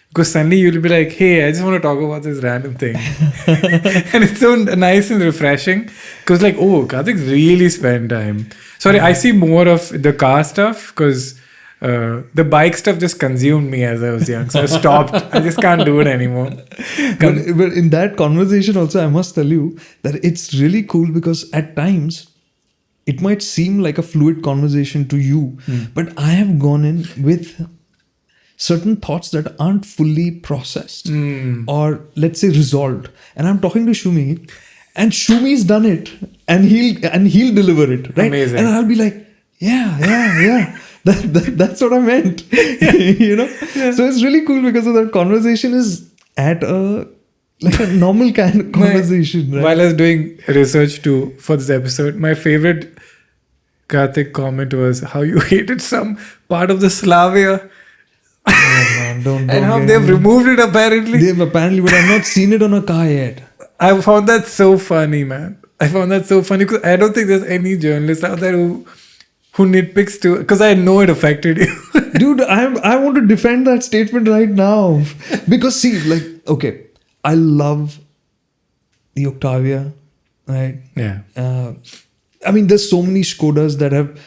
Because suddenly you'll be like, hey, I just want to talk about this random thing. And it's so nice and refreshing. Because like, oh, Kartik really spent time. Sorry, I see more of the car stuff because the bike stuff just consumed me as I was young. So I stopped. I just can't do it anymore. But in that conversation also, I must tell you that it's really cool because at times, it might seem like a fluid conversation to you. But I have gone in with certain thoughts that aren't fully processed or let's say resolved, and I'm talking to Shumi, and Shumi's done it, and he'll deliver it, right? Amazing. And I'll be like, yeah, that's what I meant. You know. Yeah. So it's really cool because of that conversation is at a normal kind of conversation. Right? While I was doing research for this episode, my favorite Kartik comment was how you hated some part of the Slavia. Oh, man, don't and how they've removed it apparently. They've apparently, but I've not seen it on a car yet. I found that so funny, man. I found that so funny because I don't think there's any journalist out there who nitpicks too. Because I know it affected you. Dude, I want to defend that statement right now. Because see, like, okay, I love the Octavia, right? Yeah. There's so many Skodas that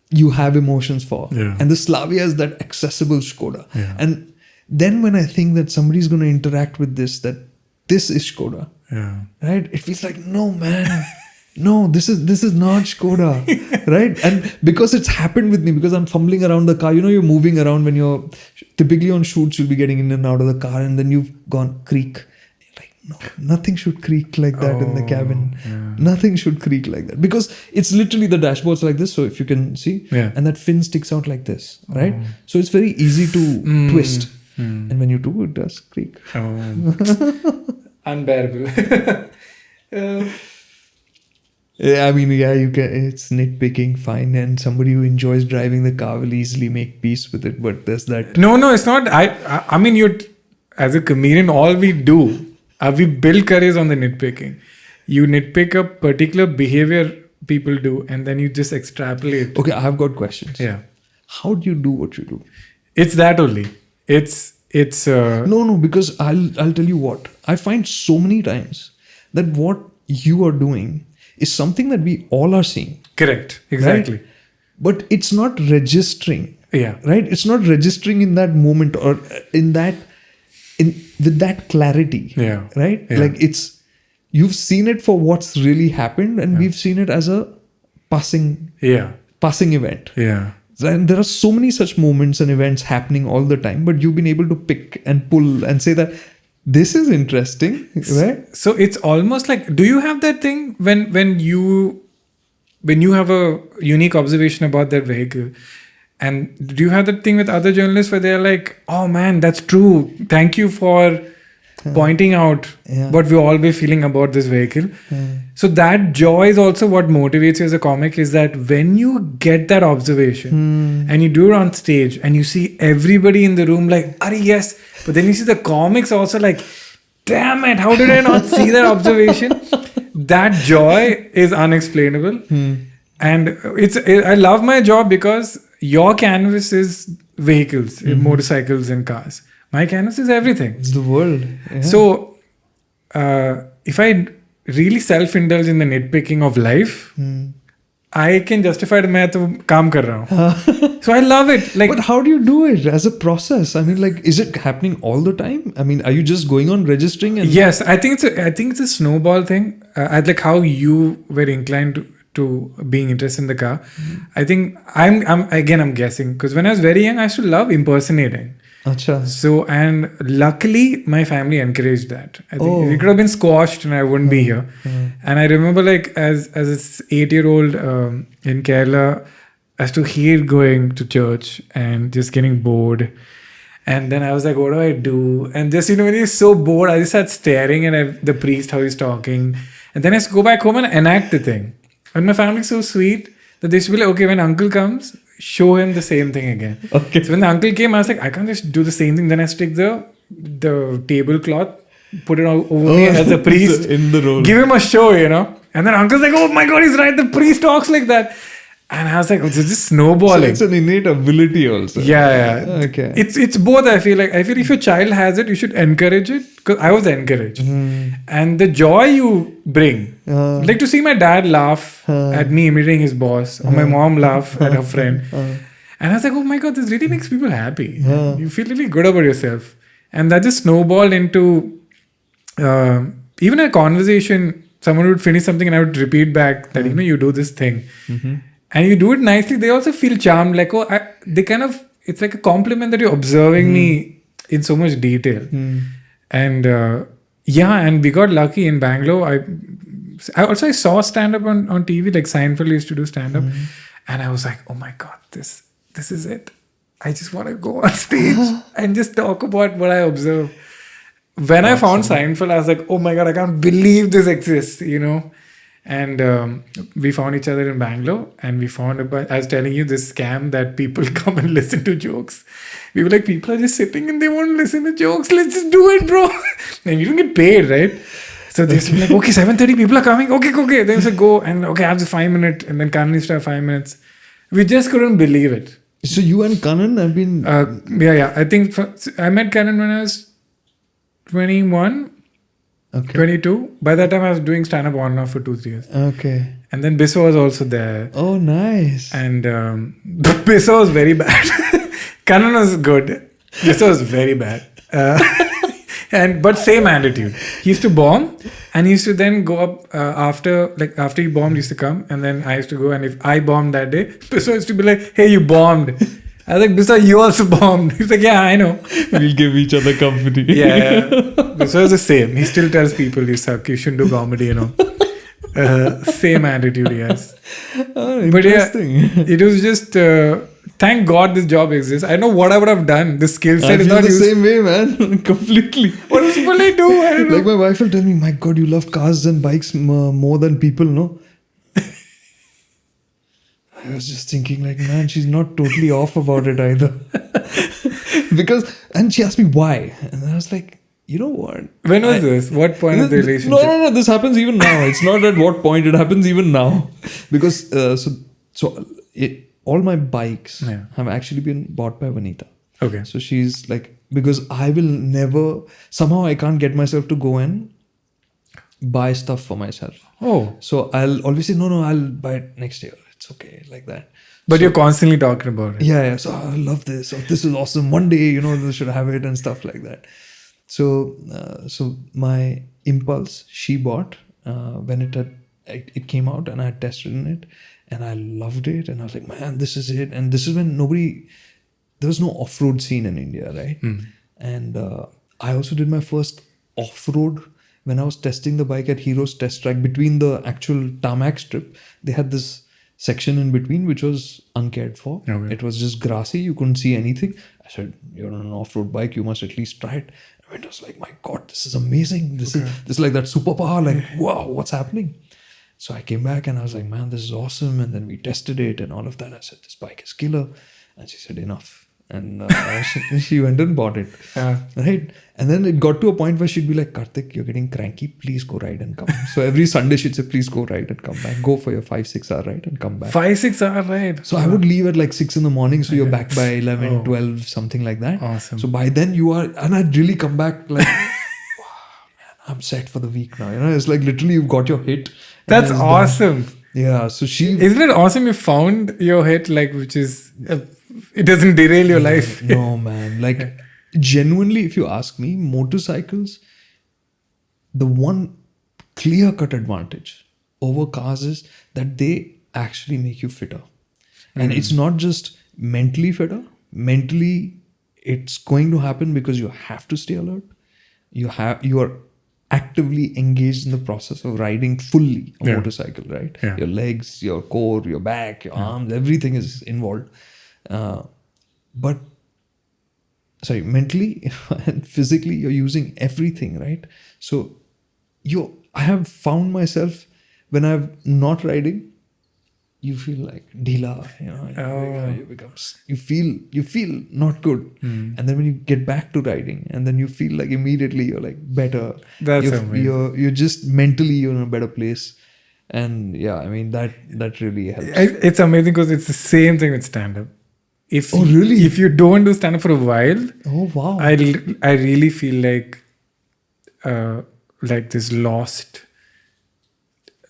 you have emotions for. Yeah. And the Slavia is that accessible Skoda. Yeah. And then when I think that somebody's going to interact with this is Skoda. Yeah. Right? It feels like, no, man. No, this is not Skoda. Right? And because it's happened with me, because I'm fumbling around the car, you're moving around when you're typically on shoots, you'll be getting in and out of the car, and then you've gone creak. No, nothing should creak like that in the cabin. Yeah. Nothing should creak like that because it's literally the dashboard's like this. So if you can see, and that fin sticks out like this, right? So it's very easy to twist, and when you do, it does creak. Unbearable. You can. It's nitpicking, fine, and somebody who enjoys driving the car will easily make peace with it. But there's that. No, it's not. I mean, you as a comedian, all we do. We build careers on the nitpicking. You nitpick a particular behavior people do, and then you just extrapolate. Okay, I've got questions. Yeah. How do you do what you do? It's that only. It's. No, because I'll tell you what. I find so many times that what you are doing is something that we all are seeing. Correct. Exactly. Right? But it's not registering. Yeah. Right? It's not registering in that moment or with that clarity. Yeah. Right? Yeah. Like you've seen it for what's really happened, and we've seen it as a passing event. Yeah. And there are so many such moments and events happening all the time, but you've been able to pick and pull and say that this is interesting, right? So it's almost like, do you have that thing when you have a unique observation about that vehicle? And do you have that thing with other journalists where they're like, oh man, that's true. Thank you for pointing out what we all be feeling about this vehicle. So that joy is also what motivates you as a comic, is that when you get that observation and you do it on stage and you see everybody in the room like, Ari, yes. But then you see the comics also like, damn it, how did I not see that observation? That joy is unexplainable. And I love my job because your canvas is vehicles, motorcycles and cars. My canvas is everything. It's the world. Yeah. So, if I really self-indulge in the nitpicking of life, I can justify that मैं तो काम कर रहा हूँ. So I love it. Like, but how do you do it as a process? I mean, like, is it happening all the time? I mean, are you just going on registering? Yes, I think it's a snowball thing. I like how you were inclined to being interested in the car. I think I'm guessing because when I was very young, I used to love impersonating. Achha. So, and luckily my family encouraged that. I think it could have been squashed and I wouldn't be here. And I remember like as an 8-year-old in Kerala, I used to hate going to church and just getting bored. And then I was like, what do I do? And just, when you're so bored, I just started staring at the priest, how he's talking. And then I used to go back home and enact the thing. And my family's so sweet. that they should be like, okay, when uncle comes, show him the same thing again. Okay. So when the uncle came, I was like, I can't just do the same thing. Then I have to take the tablecloth, put it over me as a priest, in the role. give him a show, And then uncle's like, oh my God, he's right. The priest talks like that. And I was like, oh, this is just snowballing. So it's an innate ability also. Yeah. Okay. It's both, I feel like. I feel if your child has it, you should encourage it. Because I was encouraged. And the joy you bring. Like to see my dad laugh at me imitating his boss. Or my mom laugh at her friend. And I was like, oh my God, this really makes people happy. You feel really good about yourself. And that just snowballed into even a conversation. Someone would finish something and I would repeat back that, you do this thing. And you do it nicely. They also feel charmed. Like, it's like a compliment that you're observing me in so much detail. And and we got lucky in Bangalore. I saw stand-up on TV. Like Seinfeld used to do stand-up. And I was like, oh my God, this is it. I just want to go on stage and just talk about what I observe. When I found Seinfeld, I was like, oh my God, I can't believe this exists, And we found each other in Bangalore, and we found I was telling you this scam that people come and listen to jokes. We were like, people are just sitting and they want to listen to jokes. Let's just do it, bro. And you don't get paid, right? So they used to be like, okay, 7:30 people are coming. Okay. Then we said, go. And okay, I have the 5 minute. And then Kanan used to have 5 minutes. We just couldn't believe it. So you and Kanan have been... I think I met Kanan when I was 21. Okay. 22. By that time, I was doing stand-up on and off for 2-3 years. Okay. And then Bisso was also there. Oh, nice. And Bisso was very bad. Kanan was good. Bisso was very bad. But same attitude. He used to bomb, and he used to then go up after he bombed, he used to come, and then I used to go. And if I bombed that day, Bisso used to be like, "Hey, you bombed." I was like, Bisso, you also bombed. He's like, yeah, I know. We'll give each other company. Yeah. Bisso is the same. He still tells people, you suck, you shouldn't do comedy, Same attitude he has. Oh, interesting. But yeah, it was just, thank God this job exists. I know what I would have done. The skill set is feel not the used. same way, man. Completely. What else will I do? I don't know. Like my wife will tell me, my God, you love cars and bikes more than people, no? I was just thinking like, man, she's not totally off about it either. And she asked me why. And I was like, you know what? When was this? What point of the relationship? No. This happens even now. It's not at what point. It happens even now. Because all my bikes have actually been bought by Vanita. Okay. So she's like, because I will never, somehow I can't get myself to go and buy stuff for myself. Oh. So I'll always say, no, I'll buy it next year. It's okay, like that. But you're constantly talking about it. Yeah. So I love this. Oh, this is awesome. One day, they should have it and stuff like that. So my Impulse, she bought when it came out, and I had tested in it, and I loved it, and I was like, man, this is it. And this is when there was no off-road scene in India, right? And I also did my first off-road when I was testing the bike at Hero's test track. Between the actual tarmac strip, they had this section in between which was uncared for. Okay. It was just grassy. You couldn't see anything. I said, you're on an off-road bike, you must at least try it. And I was like, my God, this is amazing. This is like that superpower. Like, wow, what's happening? So I came back and I was like, man, this is awesome. And then we tested it and all of that. I said, this bike is killer. And she said, enough. And she went and bought it. Right? And then it got to a point where she'd be like, Kartik, you're getting cranky. Please go ride and come. So every Sunday she'd say, please go ride and come back. Go for your 5-6 hour ride and come back. 5-6 hour ride? So I would leave at like 6 in the morning. So you're back by 11, 12, something like that. Awesome. So by then you are, and I'd really come back like, wow, man, I'm set for the week now. It's like literally you've got your hit. That's awesome. Done. Yeah. So isn't it awesome you found your hit, like, which is... it doesn't derail your life. No, man. Like, genuinely, if you ask me, motorcycles, the one clear-cut advantage over cars is that they actually make you fitter. And it's not just mentally fitter. Mentally, it's going to happen because you have to stay alert. You are actively engaged in the process of riding fully a motorcycle, right? Yeah. Your legs, your core, your back, your arms, everything is involved. But mentally and physically you're using everything, right? So I have found myself when I'm not riding, you feel like dhila, Oh. you feel not good. And then when you get back to riding, and then you feel like immediately you're like better. That's amazing. You're just mentally you're in a better place. And yeah, I mean that really helps. It's amazing because it's the same thing with stand-up. Oh, really? If you don't do stand-up for a while, Oh wow. I really feel like this lost.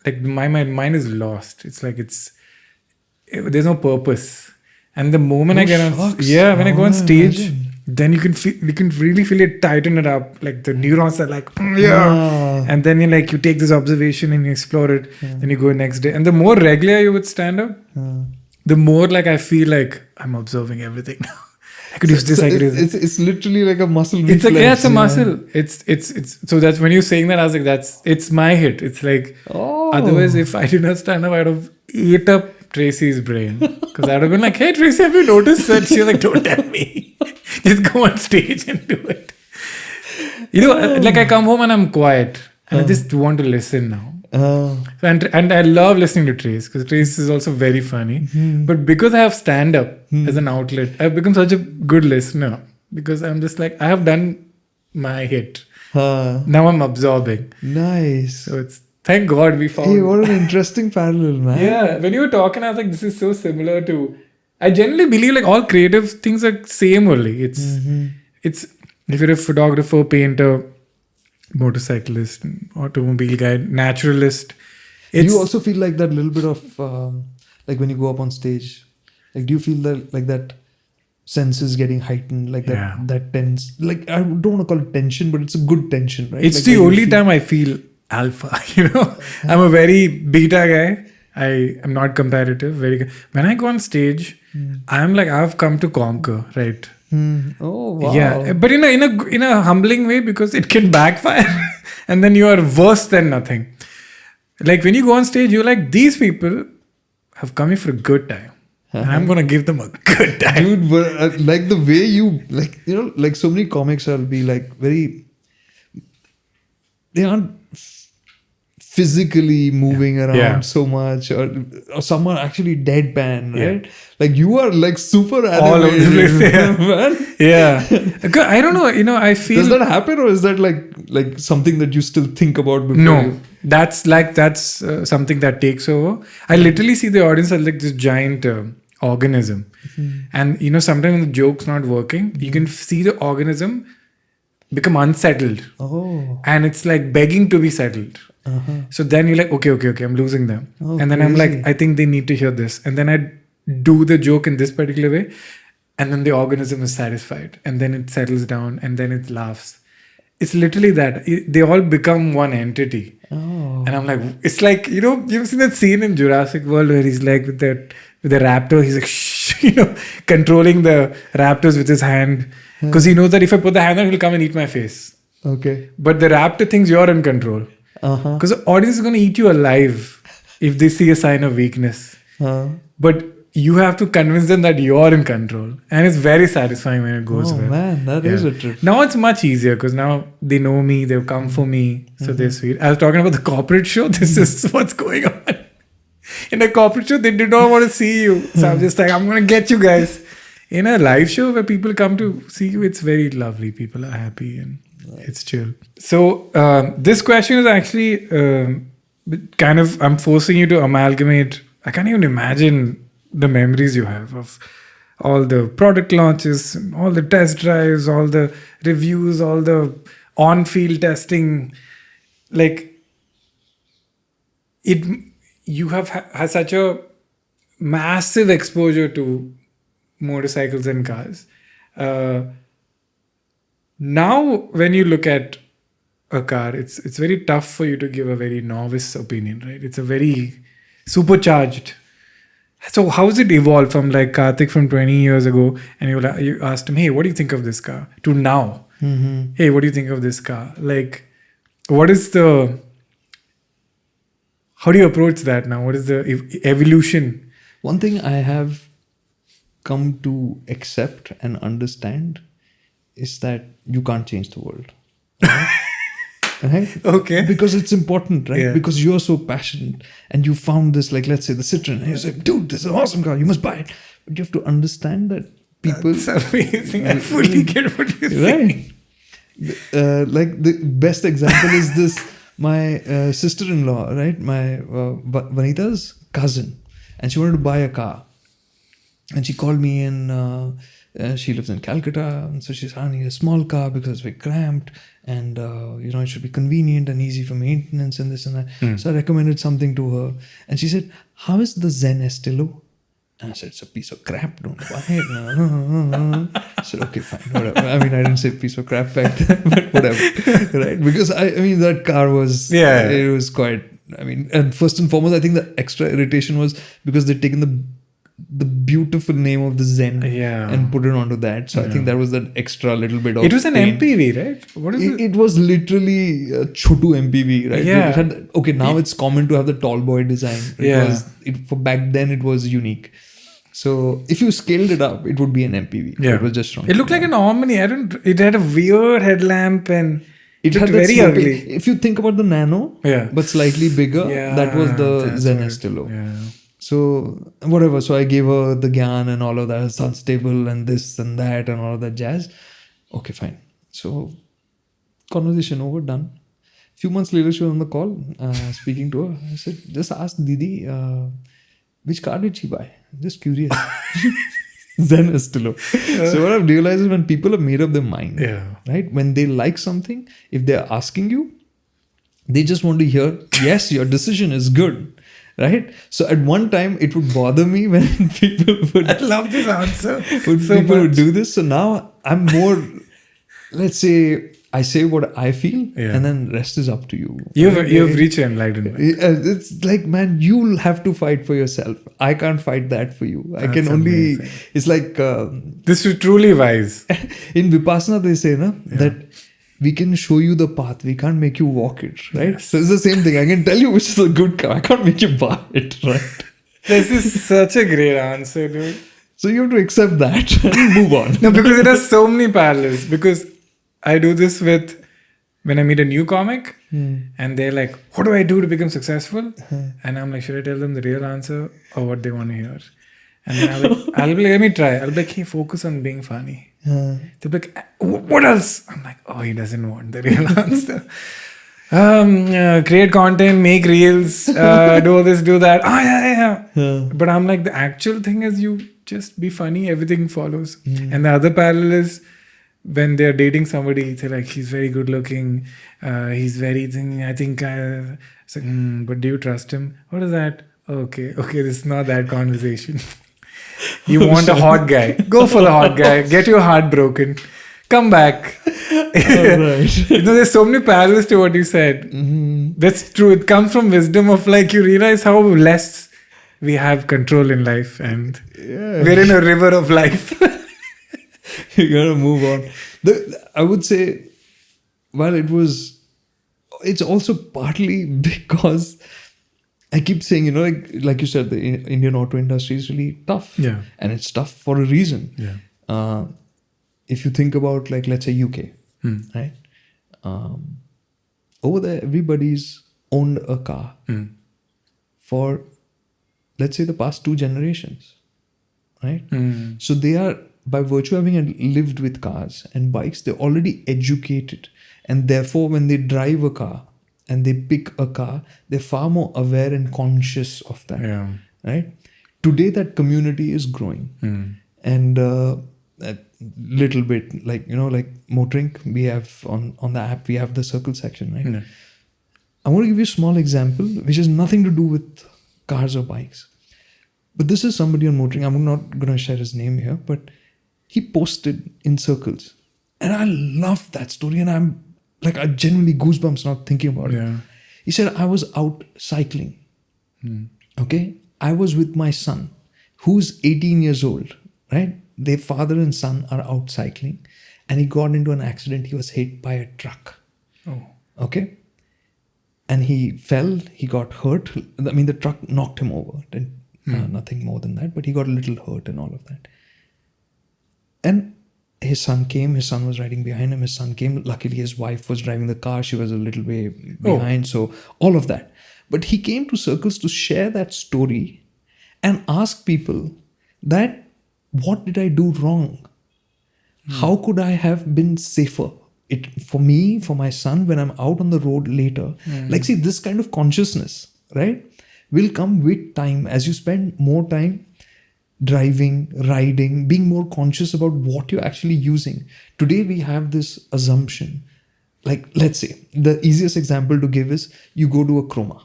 Like my mind is lost. It's like there's no purpose. And the moment I get on, shucks. when I go on stage, Imagine. then you can really feel it tighten it up. Like the neurons are like, Ah. and then you take this observation and you explore it. Then you go next day. And the more regular you would stand up, the more like I feel like I'm observing everything now. I could use this. I could use this. It's literally like a muscle It's like reflex, it's a muscle. It's so that's when you're saying that I was like it's my hit. It's like otherwise if I did not stand up I'd have ate up Tracy's brain because I'd have been like, hey Tracy, have you noticed that? She's like, don't tell me, just go on stage and do it. Like I come home and I'm quiet and I just want to listen now. And I love listening to Trace because Trace is also very funny. But because I have stand up as an outlet, I've become such a good listener because I'm just like, I have done my hit. Now I'm absorbing. Nice. So it's thank God we found. Hey, what an interesting parallel, man. Yeah, when you were talking, I was like, this is so similar to. I generally believe like all creative things are same only. It's if you're a photographer, painter, motorcyclist, automobile guy, naturalist. Do you also feel like that little bit of like when you go up on stage, like do you feel that senses getting heightened, like that tense, like I don't want to call it tension, but it's a good tension, right? It's like the only time I feel alpha. I'm a very beta guy. I am not competitive. When I go on stage, I'm like I've come to conquer, right? Oh wow. Yeah, but in a humbling way because it can backfire, and then you are worse than nothing. Like when you go on stage, you're like, these people have come here for a good time, and I'm gonna give them a good time, dude. But like the way you like so many comics will be like they aren't physically moving around so much, or some are actually deadpan, right? Like you are like super animated, all over the place, man. Yeah, I don't know. I feel does that happen, or is that like something that you still think about before? No, that's something that takes over. I literally see the audience as like this giant organism, and sometimes when the joke's not working, you can see the organism become unsettled. And it's like begging to be settled. So then you're like, okay, I'm losing them. And then I'm like, I think they need to hear this. And then I do the joke in this particular way. And then the organism is satisfied. And then it settles down and then it laughs. It's literally that. They all become one entity. And I'm like, it's like, you've seen that scene in Jurassic World where he's like with the raptor, he's like, shh, controlling the raptors with his hand. Because he knows that if I put the hand on, he'll come and eat my face. Okay. But the raptor thinks you're in control. Because the audience is going to eat you alive if they see a sign of weakness. But you have to convince them that you're in control. And it's very satisfying when it goes well. Oh man, that is a trip. Now it's much easier because now they know me, they've come for me. So they're sweet. I was talking about the corporate show. This is what's going on. In a corporate show, they do not want to see you. So I'm just like, I'm going to get you guys. In a live show where people come to see you, it's very lovely. People are happy and it's chill. So this question is actually kind of, I'm forcing you to amalgamate. I can't even imagine the memories you have of all the product launches, all the test drives, all the reviews, all the on-field testing. Like you have had such a massive exposure to motorcycles and cars. Now, when you look at a car, it's very tough for you to give a very novice opinion, right? It's a very supercharged. So how has it evolved from like Kartik from 20 years ago, and you asked him, hey, what do you think of this car? To now, hey, what do you think of this car? Like, what is how do you approach that now? What is the evolution? One thing I have come to accept and understand is that you can't change the world. Right? Right? Okay. Because it's important, right? Yeah. Because you're so passionate and you found this, like, let's say the Citroen, and you say, dude, this is an awesome car, you must buy it. But you have to understand that people. That's amazing. I fully get what you're saying. Right. Like the best example is this, my sister-in-law, right? My Vanita's cousin. And she wanted to buy a car. And she called me and she lives in Calcutta. And so she said, I need a small car because it's very cramped. And, it should be convenient and easy for maintenance and this and that. So I recommended something to her. And she said, how is the Zen Estilo? And I said, it's a piece of crap, don't buy it. I said, okay, fine, whatever. I mean, I didn't say piece of crap back then, but whatever. Right? Because, I mean, that car was, it was quite, I mean, and first and foremost, I think the extra irritation was because they'd taken the beautiful name of the Zen and put it onto that. So I think that was that extra little bit of It was an pain. MPV, right? What is it? It was literally a chotu MPV, right? Yeah. It had, now it's common to have the tall boy design. For back then it was unique. So if you scaled it up, it would be an MPV. Yeah. It was just wrong. It looked like an Omni. It had a weird headlamp and it looked had very ugly. If you think about the Nano, but slightly bigger, that was the Zen Estilo. Yeah. So whatever. So I gave her the Gyan and all of that. It's unstable and this and that and all of that jazz. Okay, fine. So conversation over, done. Few months later, she was on the call, speaking to her. I said, just ask Didi, which car did she buy? Just curious. Zen Estilo. So what I've realized is when people have made up their mind, right? When they like something, if they're asking you, they just want to hear, yes, your decision is good. Right? So at one time, it would bother me when people would... I love this answer. People would do this. So now I'm more, let's say, I say what I feel and then rest is up to you. You've reached enlightenment. It's like, man, you'll have to fight for yourself. I can't fight that for you. I can only... Amazing. It's like... this is truly wise. In Vipassana, they say that we can show you the path. We can't make you walk it, right? Yes. So it's the same thing. I can tell you which is a good car. I can't make you buy it, right? This is such a great answer, dude. So you have to accept that and move on. No, because it has so many parallels. Because I do this with when I meet a new comic and they're like, what do I do to become successful? And I'm like, should I tell them the real answer or what they want to hear? And then I'll be like, let me try. I'll be like, hey, focus on being funny. They'll be like, what else? I'm like, oh, he doesn't want the real answer. Create content, make reels, do this, do that. Yeah. But I'm like, the actual thing is you just be funny, everything follows. And the other parallel is when they're dating somebody, they're like, he's very good looking, he's very thing. I think it's like, but do you trust him? What is that? Okay, this is not that conversation. You want a hot guy. Go for the hot guy. Get your heart broken. Come back. Right. There's so many parallels to what you said. That's true. It comes from wisdom of like you realize how less we have control in life and we're in a river of life. You gotta move on. I would say, well, it's also partly because I keep saying, like you said, the Indian auto industry is really tough. Yeah. And it's tough for a reason. Yeah. If you think about, like, let's say UK, right? Over there, everybody's owned a car for, let's say, the past 2 generations, right? So they are, by virtue of having lived with cars and bikes, they're already educated. And therefore, when they drive a car, and they pick a car, they're far more aware and conscious of that. Yeah. Right? Today, that community is growing. And a little bit, like MotorInc, we have on the app, we have the circle section, right? Yeah. I want to give you a small example, which has nothing to do with cars or bikes. But this is somebody on MotorInc. I'm not going to share his name here, but he posted in circles. And I love that story. And I genuinely goosebumps now thinking about it. He said, I was out cycling. Okay? I was with my son, who's 18 years old, right? Their father and son are out cycling. And he got into an accident. He was hit by a truck. Oh. Okay? And he fell. He got hurt. I mean, the truck knocked him over. Nothing more than that. But he got a little hurt and all of that. And his son came. His son was riding behind him. His son came. Luckily, his wife was driving the car. She was a little way behind. So all of that. But he came to Circles to share that story and ask people that, what did I do wrong? How could I have been safer? For me, for my son, when I'm out on the road later, like, see, this kind of consciousness, right, will come with time as you spend more time driving, riding, being more conscious about what you're actually using. Today, we have this assumption. Like, let's say, the easiest example to give is you go to a Chroma.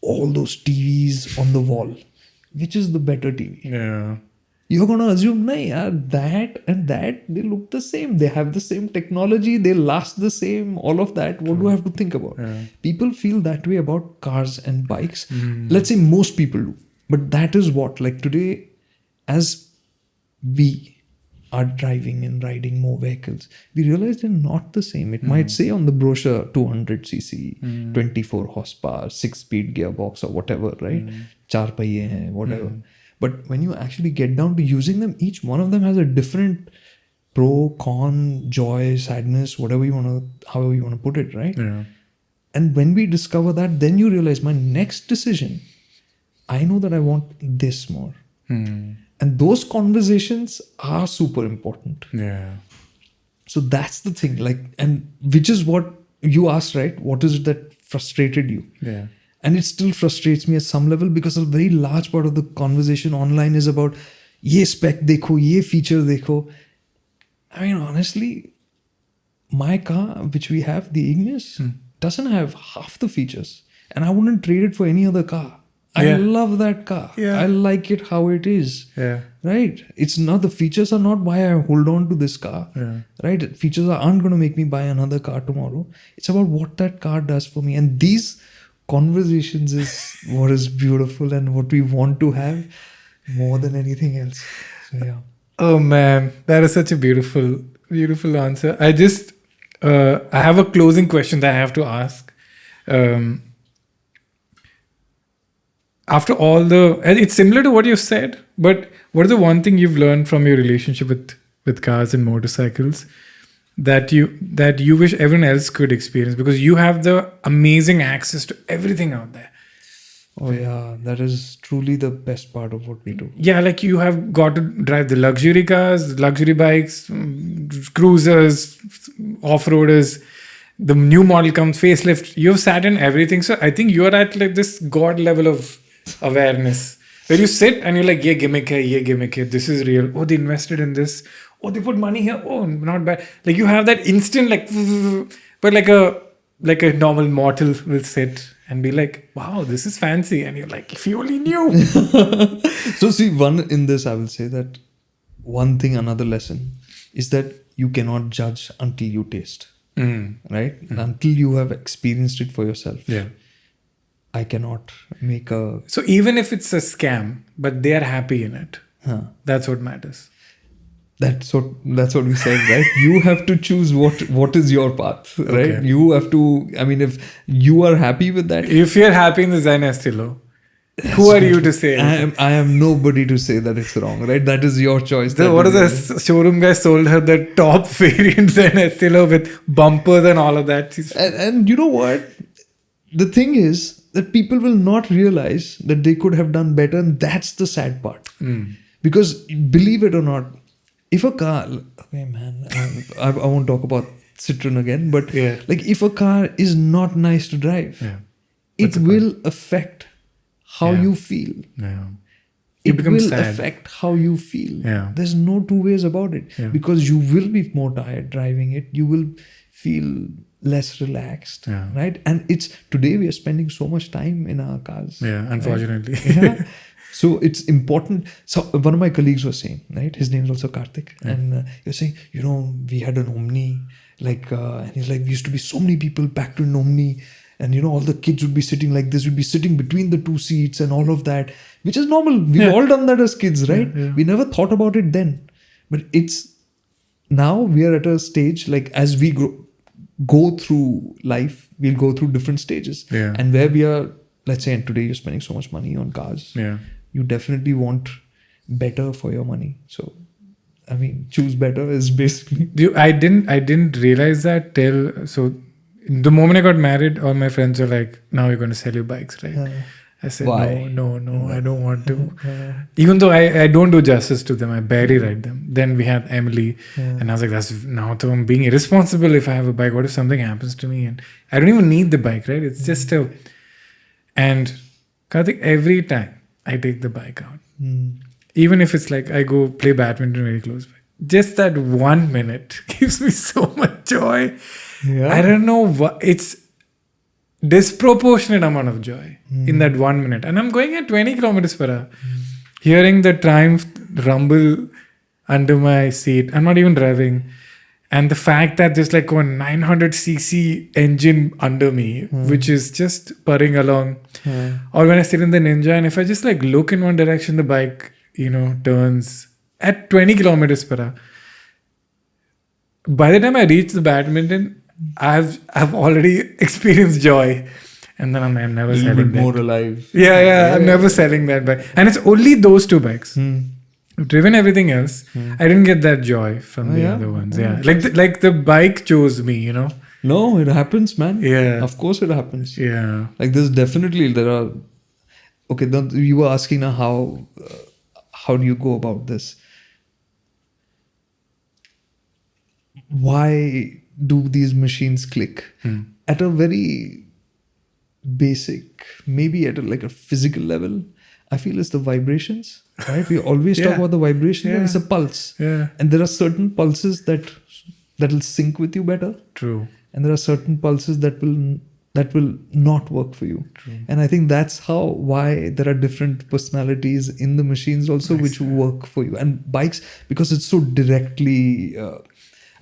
All those TVs on the wall. Which is the better TV? Yeah. You're going to assume, that and that, they look the same. They have the same technology. They last the same. All of that. What do I have to think about? Yeah. People feel that way about cars and bikes. Let's say most people do. But that is what, like today, as we are driving and riding more vehicles, we realize they're not the same. It might say on the brochure 200cc, 24 horsepower, 6-speed gearbox or whatever, right? 4 पहिए हैं, whatever. But when you actually get down to using them, each one of them has a different pro, con, joy, sadness, however you want to put it, right? Yeah. And when we discover that, then you realize my next decision, I know that I want this more. And those conversations are super important. Yeah. So that's the thing, like, and which is what you asked, right? What is it that frustrated you? Yeah. And it still frustrates me at some level because a very large part of the conversation online is about ye spec dekho, ye feature dekho. I mean, honestly, my car, which we have, the Ignis, doesn't have half the features. And I wouldn't trade it for any other car. I love that car. Yeah. I like it how it is. Yeah. Right? It's not, the features are not why I hold on to this car. Yeah. Right? Features aren't going to make me buy another car tomorrow. It's about what that car does for me. And these conversations is what is beautiful and what we want to have more than anything else. So yeah. Oh man, that is such a beautiful, beautiful answer. I just, I have a closing question that I have to ask. After all and it's similar to what you said, but what is the one thing you've learned from your relationship with cars and motorcycles that you wish everyone else could experience, because you have the amazing access to everything out there? Oh yeah, that is truly the best part of what we do. Yeah, like you have got to drive the luxury cars, luxury bikes, cruisers, off-roaders. The new model comes, facelift. You've sat in everything. So I think you're at like this God level of awareness where you sit and you're like, yeah, gimmick hai, this is real. Oh, they invested in this. Oh, they put money here. Oh, not bad. Like you have that instant, like, but like a normal mortal will sit and be like, wow, this is fancy. And you're like, if you only knew. So see, in this, I will say that another lesson is that you cannot judge until you taste. Right? Until you have experienced it for yourself. Yeah. I cannot make a... So even if it's a scam, but they are happy in it, that's what matters. That's what we said, right? You have to choose what is your path, right? Okay. You have to, I mean, if you are happy with that... If you're happy in the Zen Estilo, who are you to say? I am nobody to say that it's wrong, right? That is your choice. What is the showroom guy sold her the top variant Zen Estilo with bumpers and all of that. And you know what? The thing is that people will not realize that they could have done better, and that's the sad part. Because believe it or not, if a car, okay, man, I won't talk about Citroen again, but like if a car is not nice to drive, it will affect how you feel. Yeah. It will sad. affect how you feel. Yeah. There's no two ways about it. Yeah. Because you will be more tired driving it. You will feel less relaxed. Yeah. Right? And today we are spending so much time in our cars. Yeah, unfortunately. Right? Yeah. So it's important. So one of my colleagues was saying, right? His name is also Kartik. And he was saying, we had an Omni. And he's like, we used to be so many people packed in Omni. And all the kids would be sitting like this, would be sitting between the two seats and all of that, which is normal. We've all done that as kids, right? Yeah. We never thought about it then. But now we are at a stage, like as we go through life, we'll go through different stages. Yeah. And where we are, let's say, and today you're spending so much money on cars. Yeah. You definitely want better for your money. So I mean, choose better is basically. I didn't realize that till the moment I got married, all my friends were like, "Now you're going to sell your bikes, right?" I said, Why? No, I don't want to. Even though I don't do justice to them, I barely ride them. Then we had Emily, and I was like, now I'm being irresponsible if I have a bike. What if something happens to me? And I don't even need the bike, right? It's just and Kartik, every time I take the bike out, even if it's like I go play badminton very close by, just that 1 minute gives me so much joy. Yeah. I don't know what it's. Disproportionate amount of joy in that 1 minute, and I'm going at 20 kilometers per hour, hearing the Triumph rumble under my seat. I'm not even driving, and the fact that there's like a 900cc engine under me, which is just purring along, or when I sit in the Ninja, and if I just like look in one direction, the bike turns at 20 kilometers per hour. By the time I reach the badminton, I've already experienced joy, and then I'm never a little selling bit that. more alive. Yeah, I'm never selling that bike, and it's only those two bikes. I've driven everything else. I didn't get that joy from the other ones. Yeah, like the bike chose me. No, it happens, man. Yeah, of course it happens. Yeah, like there are. Okay, you were asking now how do you go about this? Why do these machines click? At a very basic, maybe at a physical level, I feel it's the vibrations, right? We always talk about the vibration. Yeah. It's a pulse. Yeah. And there are certain pulses that will sync with you better. True. And there are certain pulses that will not work for you. True. And I think that's why there are different personalities in the machines also, which work for you. And bikes, because it's so directly...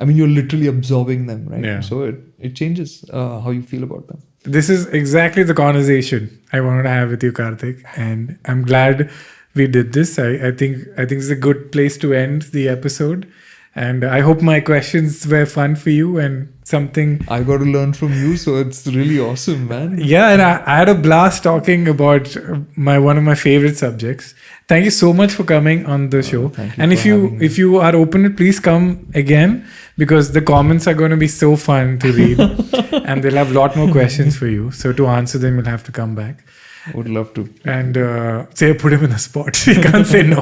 you're literally absorbing them, right? Yeah. So it changes how you feel about them. This is exactly the conversation I wanted to have with you, Kartik, and I'm glad we did this. I think it's a good place to end the episode, and I hope my questions were fun for you and something I got to learn from you, so it's really awesome, man. Yeah, and I had a blast talking about one of my favorite subjects. Thank you so much for coming on the show. Thank you and for if you are open, please come again, because the comments are going to be so fun to read, and they'll have a lot more questions for you. So to answer them, you'll have to come back. Would love to. And put him in the spot. You can't say no.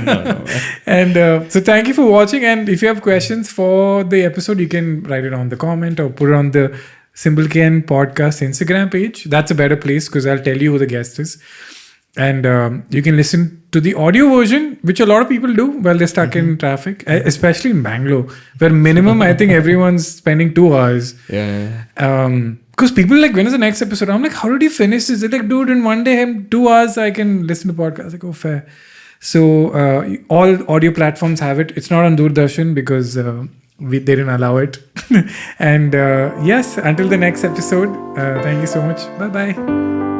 No. And so thank you for watching. And if you have questions for the episode, you can write it on the comment or put it on the Simplecan Podcast Instagram page. That's a better place, because I'll tell you who the guest is. And you can listen to the audio version, which a lot of people do while they're stuck in traffic, especially in Bangalore, where minimum, I think everyone's spending 2 hours. Yeah. Because people are like, when is the next episode? I'm like, how did you finish this? They're like, dude, in one day, 2 hours, I can listen to podcasts. I was like, oh, fair. So all audio platforms have it. It's not on Doordarshan because they didn't allow it. And yes, until the next episode, thank you so much. Bye-bye.